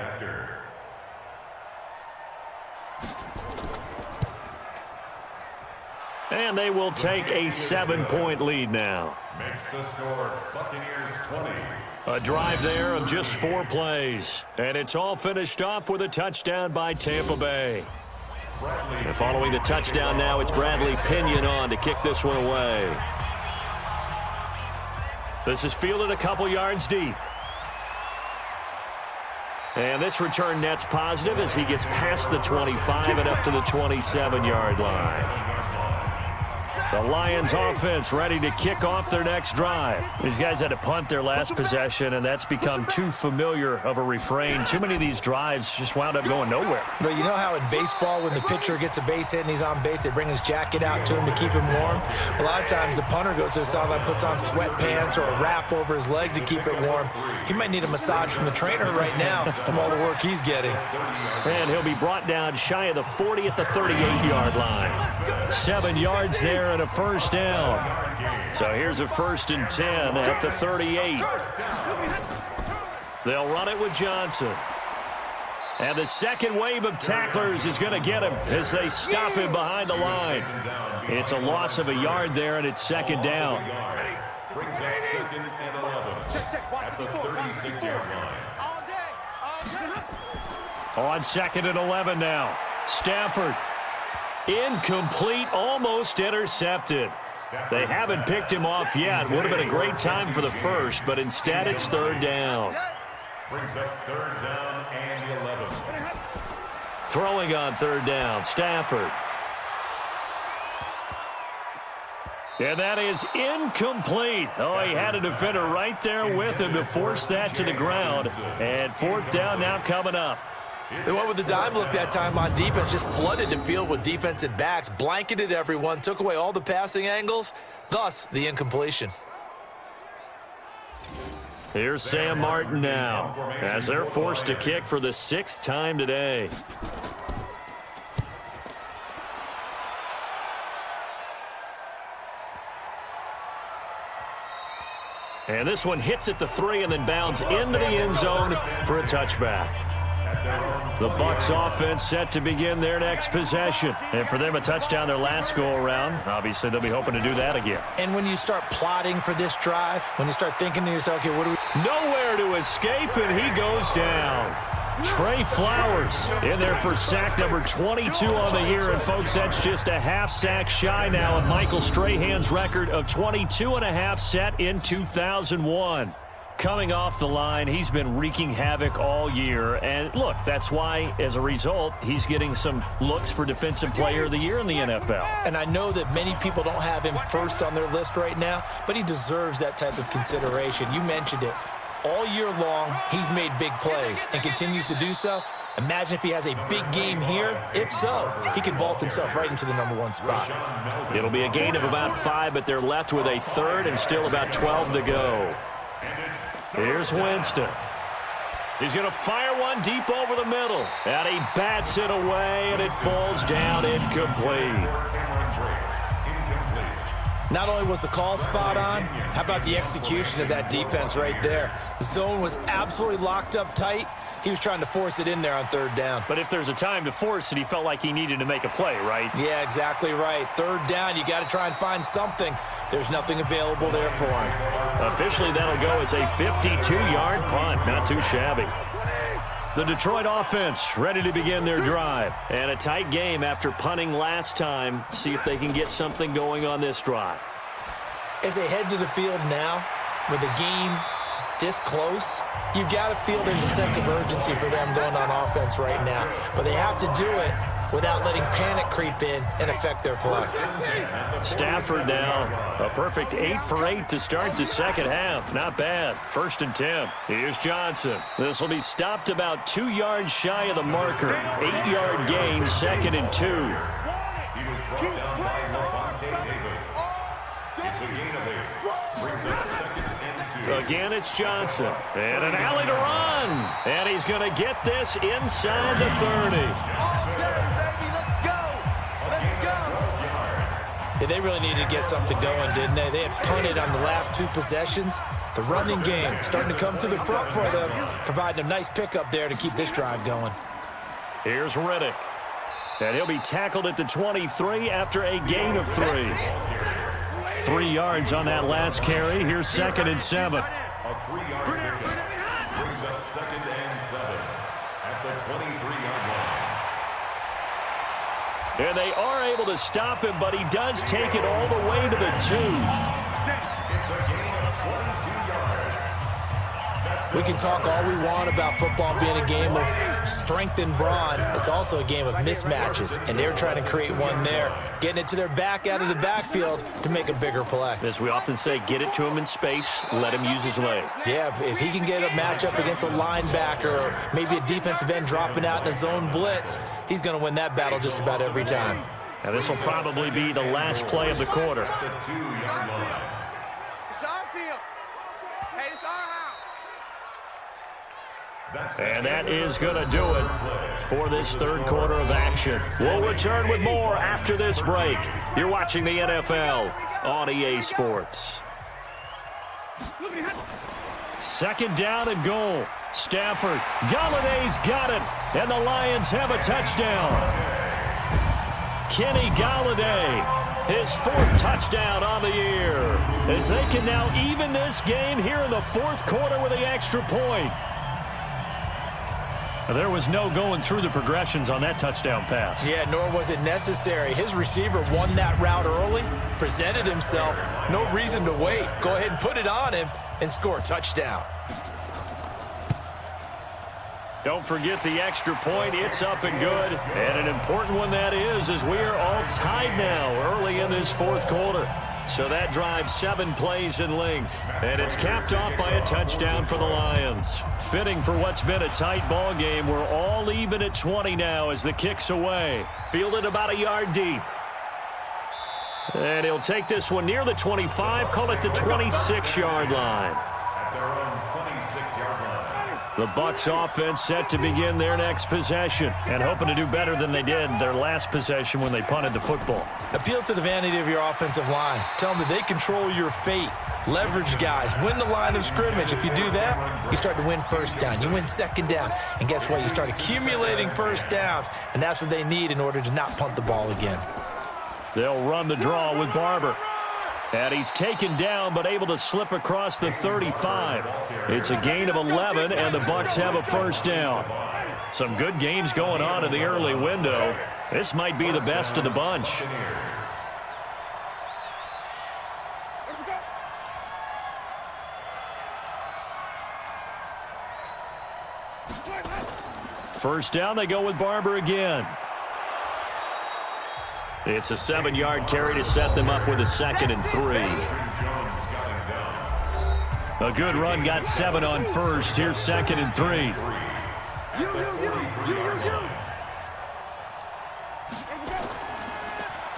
And they will take a 7-point lead now. Makes the score Buccaneers 20. A drive there of just 4 plays. And it's all finished off with a touchdown by Tampa Bay. And following the touchdown now, it's Bradley Pinion on to kick this one away. This is fielded a couple yards deep. And this return net's positive as he gets past the 25 and up to the 27-yard line. The Lions offense ready to kick off their next drive. These guys had to punt their last possession, and that's become too familiar of a refrain. Too many of these drives just wound up going nowhere. But you know how in baseball, when the pitcher gets a base hit and he's on base, they bring his jacket out to him to keep him warm? A lot of times the punter goes to the sideline, puts on sweatpants or a wrap over his leg to keep it warm. He might need a massage from the trainer right now from all the work he's getting. And he'll be brought down shy of the 40 at the 38-yard line. 7 yards there and a first down. So here's a 1st and 10 at the 38. They'll run it with Johnson. And the second wave of tacklers is going to get him as they stop him behind the line. It's a loss of a yard there, and it's 2nd down. Brings up 2nd and 11 at the 36-yard line. On 2nd and 11 now. Stafford. Incomplete, almost intercepted. They haven't picked him off yet. Would have been a great time for the first, but instead it's 3rd down. Brings up 3rd down and 11. Throwing on 3rd down, Stafford. And that is incomplete. Oh, he had a defender right there with him to force that to the ground. And 4th down now coming up. They went with the dime look that time on defense, just flooded the field with defensive backs, blanketed everyone, took away all the passing angles, thus the incompletion. Here's Sam Martin now as they're forced to kick for the 6th time today. And this one hits at the 3 and then bounds into the end zone for a touchback. The Bucs offense set to begin their next possession. And for them, a touchdown their last go-around. Obviously, they'll be hoping to do that again. And when you start plotting for this drive, when you start thinking to yourself, okay, what do we... Nowhere to escape, and he goes down. Trey Flowers in there for sack number 22 on the year. And, folks, that's just a half sack shy now of Michael Strahan's record of 22 and a half set in 2001. Coming off the line, he's been wreaking havoc all year. And, look, that's why, as a result, he's getting some looks for Defensive Player of the Year in the NFL. And I know that many people don't have him first on their list right now, but he deserves that type of consideration. You mentioned it. All year long, he's made big plays and continues to do so. Imagine if he has a big game here. If so, he could vault himself right into the #1 spot. It'll be a gain of about 5, but they're left with a 3rd and still about 12 to go. Here's Winston. He's going to fire one deep over the middle. And he bats it away, and it falls down incomplete. Not only was the call spot on, how about the execution of that defense right there? The zone was absolutely locked up tight. He was trying to force it in there on 3rd down. But if there's a time to force it, he felt like he needed to make a play, right? Yeah, exactly right. 3rd down, you got to try and find something. There's nothing available there for him. Officially, that'll go as a 52-yard punt. Not too shabby. The Detroit offense ready to begin their drive. And a tight game after punting last time. See if they can get something going on this drive. As they head to the field now, with the game this close, you've got to feel there's a sense of urgency for them going on offense right now. But they have to do it without letting panic creep in and affect their play. Stafford now, a perfect 8 for 8 to start the second half. Not bad. 1st and 10. Here's Johnson. This will be stopped about 2 yards shy of the marker. 8-yard gain, 2nd and 2. He was brought down by Levante David. It's a gain of 8. Brings up 2nd and 2. Again, it's Johnson. And an alley to run. And he's going to get this inside the 30. Yeah, they really needed to get something going, didn't they? They had punted on the last 2 possessions. The running game starting to come to the front for them, providing a nice pickup there to keep this drive going. Here's Riddick. And he'll be tackled at the 23 after a gain of 3. 3 yards on that last carry. Here's 2nd and 7. A 3-yard pickup. Brings up 2nd and 7 at the 23-yard line. And they are able to stop him, but he does take it all the way to the 2. It's a gain of 22 yards. We can talk all we want about football being a game of strength and brawn. It's also a game of mismatches, and they're trying to create one there, getting it to their back out of the backfield to make a bigger play. As we often say, get it to him in space, let him use his leg. Yeah, if he can get a matchup against a linebacker or maybe a defensive end dropping out in a zone blitz, he's going to win that battle just about every time. And this will probably be the last play of the quarter. It's our field. Hey, it's our house. And that is going to do it for this third quarter of action. We'll return with more after this break. You're watching the NFL on EA Sports. Second down and goal. Stafford. Galladay's got it. And the Lions have a touchdown. Kenny Galladay, his 4th touchdown on the year. As they can now even this game here in the fourth quarter with the extra point. There was no going through the progressions on that touchdown pass. Yeah, nor was it necessary. His receiver won that route early, presented himself, no reason to wait. Go ahead and put it on him and score a touchdown. Don't forget the extra point. It's up and good. And an important one that is, as we are all tied now early in this fourth quarter. So that drives 7 plays in length. And it's capped off by a touchdown for the Lions. Fitting for what's been a tight ball game. We're all even at 20 now as the kick's away. Fielded about a yard deep. And he'll take this one near the 25. Call it the 26-yard line. At their own 26-yard line. The Bucs offense set to begin their next possession and hoping to do better than they did their last possession when they punted the football. Appeal to the vanity of your offensive line. Tell them that they control your fate. Leverage guys. Win the line of scrimmage. If you do that, you start to win first down. You win second down. And guess what? You start accumulating first downs. And that's what they need in order to not punt the ball again. They'll run the draw with Barber. And he's taken down but able to slip across the 35. It's a gain of 11, and the Bucs have a first down. Some good games going on in the early window. This might be the best of the bunch. First down, they go with Barber again. It's a 7-yard carry to set them up with a 2nd and 3. A good run, got 7 on first. Here's 2nd and 3.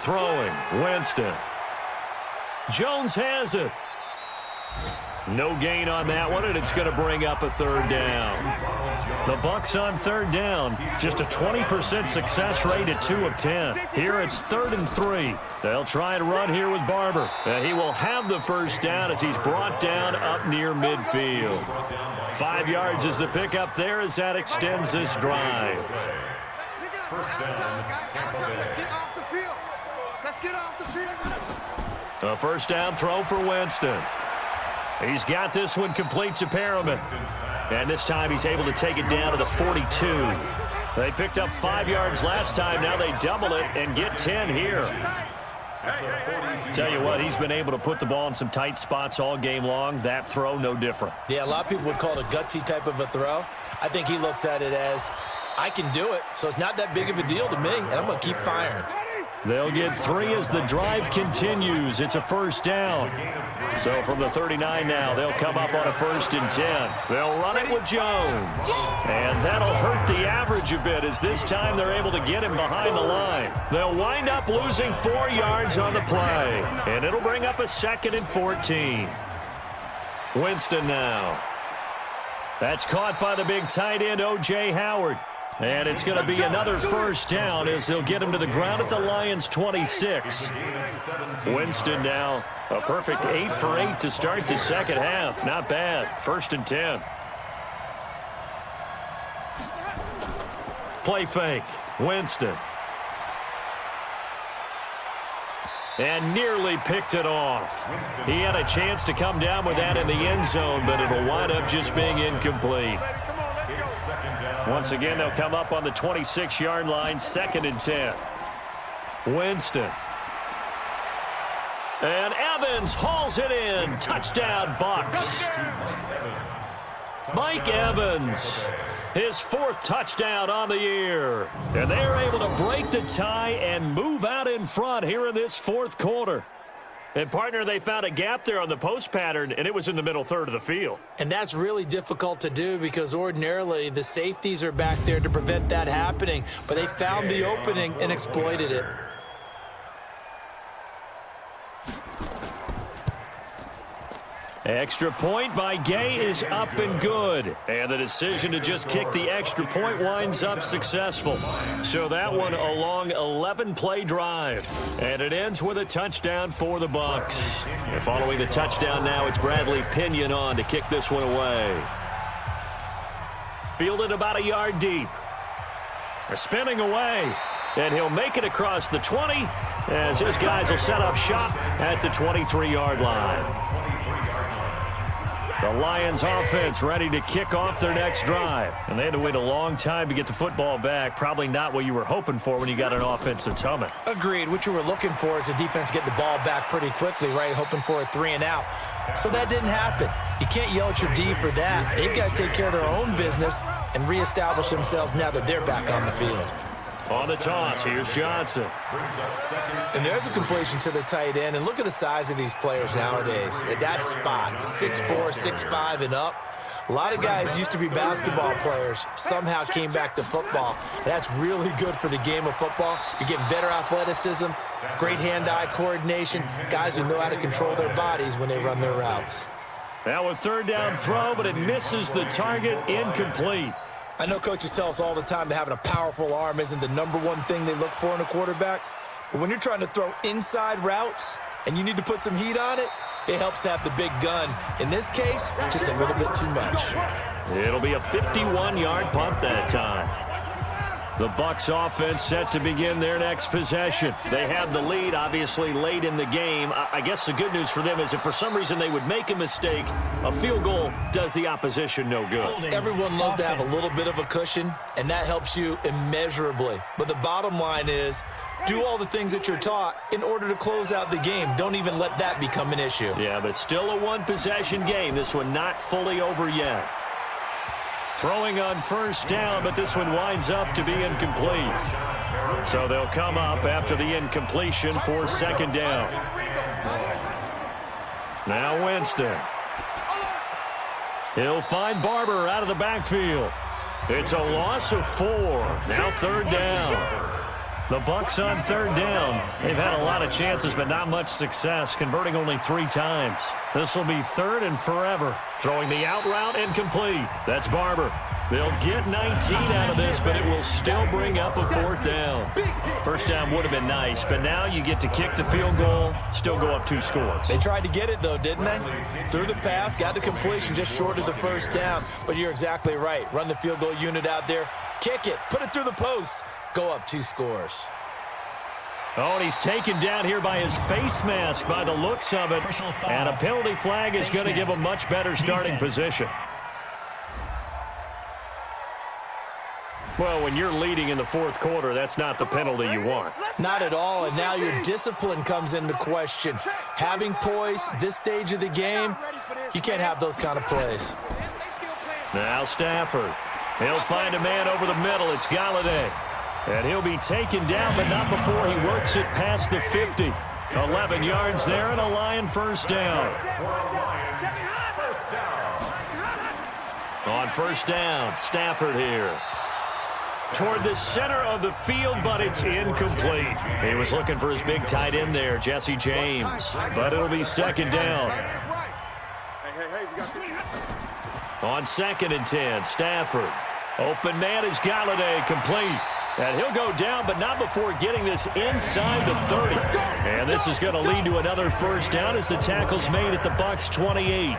Throwing, Winston. Jones has it. No gain on that one, and it's going to bring up a 3rd down. The Bucs on 3rd down. Just a 20% success rate at 2 of 10. Here it's 3rd and 3. They'll try and run here with Barber. He will have the first down as he's brought down up near midfield. 5 yards is the pickup there as that extends this drive. First down, Tampa Bay. Let's get off the field. Let's get off the field. A first down throw for Winston. He's got this one complete to Perriman. And this time he's able to take it down to the 42. They picked up 5 yards last time. Now they double it and get 10 here. Tell you what, he's been able to put the ball in some tight spots all game long. That throw, no different. Yeah, a lot of people would call it a gutsy type of a throw. I think he looks at it as, I can do it, so it's not that big of a deal to me, and I'm going to keep firing. They'll get 3 as the drive continues. It's a first down. So from the 39 now, they'll come up on a 1st and 10. They'll run it with Jones. And that'll hurt the average a bit as this time they're able to get him behind the line. They'll wind up losing 4 yards on the play. And it'll bring up a 2nd and 14. Winston now. That's caught by the big tight end, O.J. Howard. And it's going to be another first down as they'll get him to the ground at the Lions' 26. Winston now a perfect 8 for 8 to start the second half. Not bad. 1st and 10. Play fake. Winston. And nearly picked it off. He had a chance to come down with that in the end zone, but it'll wind up just being incomplete. Once again, they'll come up on the 26-yard line, 2nd and 10. Winston. And Evans hauls it in. Touchdown, Bucs. Mike Evans, his 4th touchdown on the year. And they're able to break the tie and move out in front here in this 4th quarter. And, partner, they found a gap there on the post pattern, and it was in the middle third of the field. And that's really difficult to do because ordinarily the safeties are back there to prevent that happening. But they found the opening and exploited it. Extra point by Gay is up and good. And the decision to just kick the extra point winds up successful. So that one a long 11-play drive. And it ends with a touchdown for the Bucs. And following the touchdown now, it's Bradley Pinion on to kick this one away. Fielded about a yard deep. Spinning away. And he'll make it across the 20 as his guys will set up shop at the 23-yard line. The Lions offense ready to kick off their next drive. And they had to wait a long time to get the football back. Probably not what you were hoping for when you got an offense that's humming. Agreed. What you were looking for is the defense getting the ball back pretty quickly, right? Hoping for a 3-and-out. So that didn't happen. You can't yell at your D for that. They've got to take care of their own business and reestablish themselves now that they're back on the field. On the toss, here's Johnson. And there's a completion to the tight end. And look at the size of these players nowadays. At that spot, 6'4", 6'5", and up. A lot of guys used to be basketball players, somehow came back to football. That's really good for the game of football. You're getting better athleticism, great hand-eye coordination, guys who know how to control their bodies when they run their routes. Now a 3rd down throw, but it misses the target, incomplete. I know coaches tell us all the time that having a powerful arm isn't the #1 thing they look for in a quarterback. But when you're trying to throw inside routes and you need to put some heat on it, it helps to have the big gun. In this case, just a little bit too much. It'll be a 51-yard punt that time. The Bucs offense set to begin their next possession. They have the lead, obviously, late in the game. I guess the good news for them is if for some reason they would make a mistake, a field goal does the opposition no good. Everyone loves to have a little bit of a cushion, and that helps you immeasurably. But the bottom line is, do all the things that you're taught in order to close out the game. Don't even let that become an issue. Yeah, but still a one-possession game. This one not fully over yet. Throwing on 1st down, but this one winds up to be incomplete. So they'll come up after the incompletion for 2nd down. Now Winston. He'll find Barber out of the backfield. It's a loss of 4. Now 3rd down. The Bucs on 3rd down. They've had a lot of chances, but not much success, converting only 3 times. This will be 3rd and forever. Throwing the out route incomplete. That's Barber. They'll get 19 out of this, but it will still bring up a 4th down. 1st down would have been nice, but now you get to kick the field goal, still go up 2 scores. They tried to get it, though, didn't they? Threw the pass, got the completion, just short of the 1st down. But you're exactly right. Run the field goal unit out there. Kick it. Put it through the posts. Go up 2 scores. Oh, and he's taken down here by his face mask by the looks of it. And a penalty flag is going to give a much better starting position. Well, when you're leading in the 4th quarter, that's not the penalty you want. Not at all, and now your discipline comes into question. Having poise this stage of the game, you can't have those kind of plays. Now Stafford. He'll find a man over the middle. It's Galladay. And he'll be taken down, but not before he works it past the 50. 11 yards there and a Lion 1st down. On 1st down, Stafford here. Toward the center of the field, but it's incomplete. He was looking for his big tight end there, Jesse James. But it'll be 2nd down. On 2nd and 10, Stafford. Open man is Galladay, complete. And he'll go down, but not before getting this inside the 30. And this is going to lead to another 1st down as the tackle's made at the Bucs 28.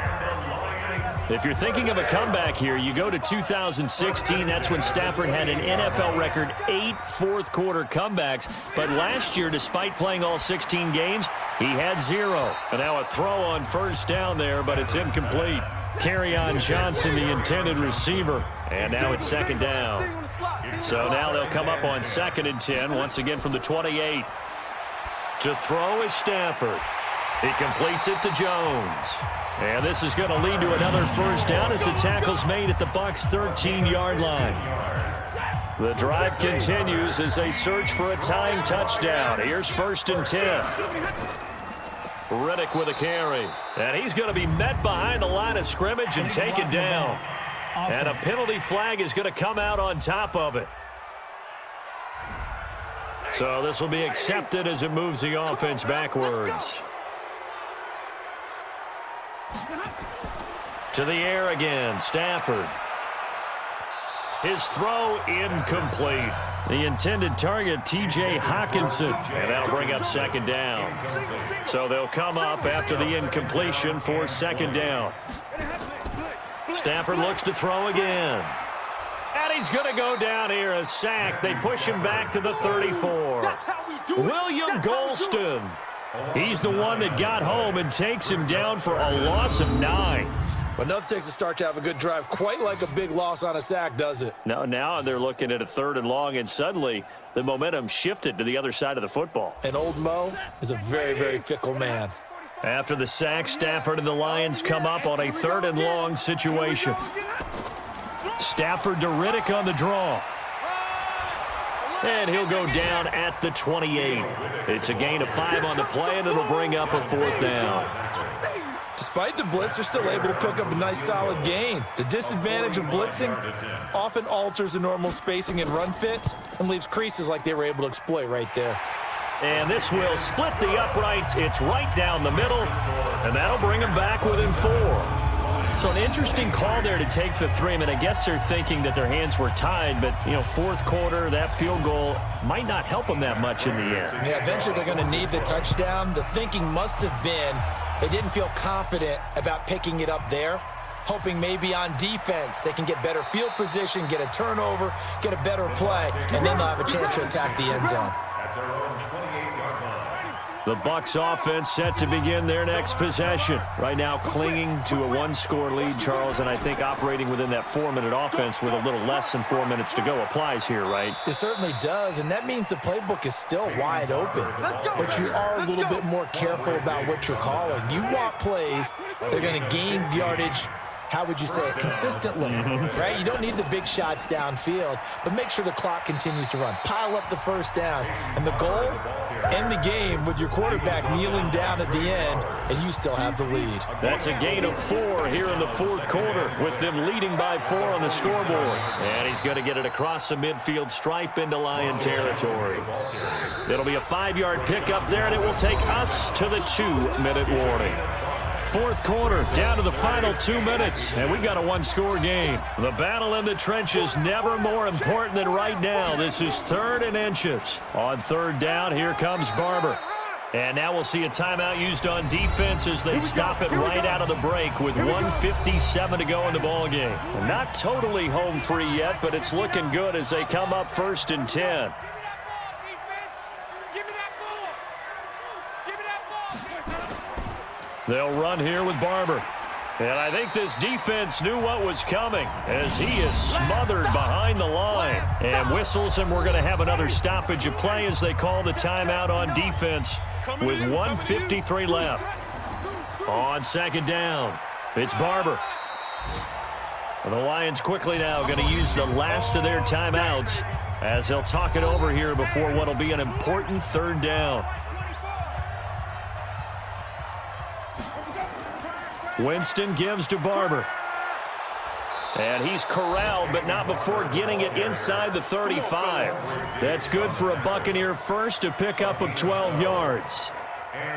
If you're thinking of a comeback here, you go to 2016. That's when Stafford had an NFL record 8 4th-quarter comebacks. But last year, despite playing all 16 games, he had 0. And now a throw on 1st down there, but it's incomplete. Kerryon Johnson, the intended receiver. And now it's 2nd down. So now they'll come up on 2nd and 10, once again from the 28. To throw is Stafford. He completes it to Jones. And this is going to lead to another first down as the tackle's made at the Bucs' 13-yard line. The drive continues as they search for a tying touchdown. Here's 1st and 10. Riddick with a carry. And he's going to be met behind the line of scrimmage and taken down. And a penalty flag is going to come out on top of it. So this will be accepted as it moves the offense backwards. To the air again, Stafford. His throw incomplete. The intended target, T.J. Hawkinson. And that'll bring up 2nd down. So they'll come up after the incompletion for 2nd down. Stafford looks to throw again. And he's going to go down here, a sack. They push him back to the 34. William Golston. He's the one that got home and takes him down for a loss of 9. But enough takes a start to have a good drive. Quite like a big loss on a sack, does it? No, now they're looking at a 3rd and long, and suddenly the momentum shifted to the other side of the football. And old Mo is a very, very fickle man. After the sack, Stafford and the Lions come up on a 3rd and long situation. Stafford to Riddick on the draw. And he'll go down at the 28. It's a gain of 5 on the play, and it'll bring up a 4th down. Despite the blitz, they're still able to pick up a nice, solid gain. The disadvantage of blitzing often alters the normal spacing and run fits and leaves creases like they were able to exploit right there. And this will split the uprights. It's right down the middle, and that'll bring them back within 4. So an interesting call there to take the 3. I mean, I guess they're thinking that their hands were tied, but, 4th quarter, that field goal might not help them that much in the end. Yeah, eventually they're going to need the touchdown. The thinking must have been they didn't feel confident about picking it up there, hoping maybe on defense they can get better field position, get a turnover, get a better play, and then they'll have a chance to attack the end zone. The Bucs offense set to begin their next possession. Right now clinging to a 1-score lead, Charles, and I think operating within that 4-minute offense with a little less than 4 minutes to go applies here, right? It certainly does, and that means the playbook is still wide open. But you are a little bit more careful about what you're calling. You want plays that are going to gain yardage, how would you say it, consistently, right? You don't need the big shots downfield, but make sure the clock continues to run. Pile up the first downs. And the goal, end the game with your quarterback kneeling down at the end, and you still have the lead. That's a gain of 4 here in the 4th quarter, with them leading by 4 on the scoreboard. And he's going to get it across the midfield stripe into Lion territory. It'll be a 5-yard pickup there, and it will take us to the 2-minute warning. 4th quarter, down to the final 2 minutes, and we got a 1-score game. The battle in the trenches never more important than right now. This is 3rd and inches. On 3rd down, here comes Barber. And now we'll see a timeout used on defense as they stop it right out of the break with 1:57 to go in the ballgame. Not totally home free yet, but it's looking good as they come up 1st and 10. They'll run here with Barber. And I think this defense knew what was coming as he is smothered behind the line. And whistles, and we're going to have another stoppage of play as they call the timeout on defense with 1:53 left. On 2nd down, it's Barber. And the Lions quickly now going to use the last of their timeouts as they'll talk it over here before what will be an important 3rd down. Winston gives to Barber. And he's corralled, but not before getting it inside the 35. That's good for a Buccaneer first, a pickup of 12 yards.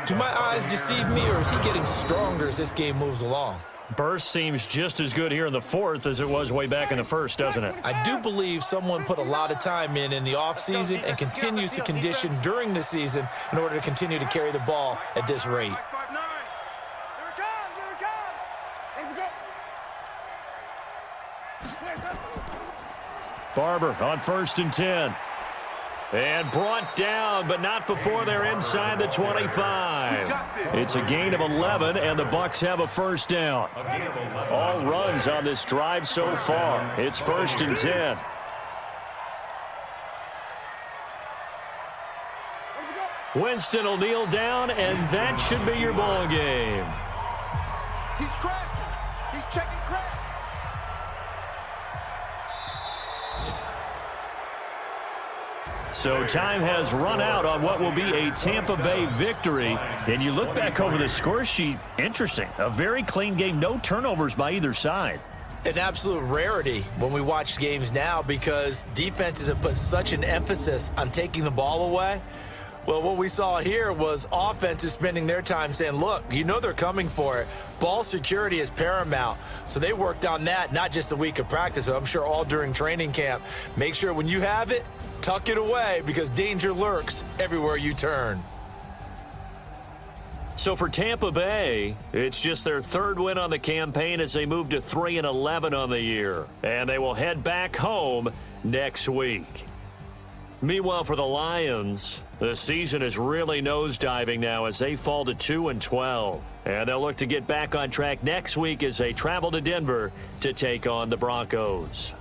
Do my eyes deceive me, or is he getting stronger as this game moves along? Burst seems just as good here in the 4th as it was way back in the 1st, doesn't it? I do believe someone put a lot of time in the offseason and continues to condition during the season in order to continue to carry the ball at this rate. Barber on 1st and 10. And brought down, but not before they're inside the 25. It's a gain of 11, and the Bucs have a 1st down. All runs on this drive so far. It's 1st and 10. Winston will kneel down, and that should be your ball game. He's crashing. He's checking crash. So time has run out on what will be a Tampa Bay victory. And you look back over the score sheet, interesting. A very clean game, no turnovers by either side. An absolute rarity when we watch games now because defenses have put such an emphasis on taking the ball away. Well, what we saw here was offenses spending their time saying, look, you know they're coming for it. Ball security is paramount. So they worked on that, not just a week of practice, but I'm sure all during training camp. Make sure when you have it, tuck it away because danger lurks everywhere you turn. So for Tampa Bay, it's just their third win on the campaign as they move to 3-11 on the year. And they will head back home next week. Meanwhile, for the Lions, the season is really nosediving now as they fall to 2-12. And they'll look to get back on track next week as they travel to Denver to take on the Broncos.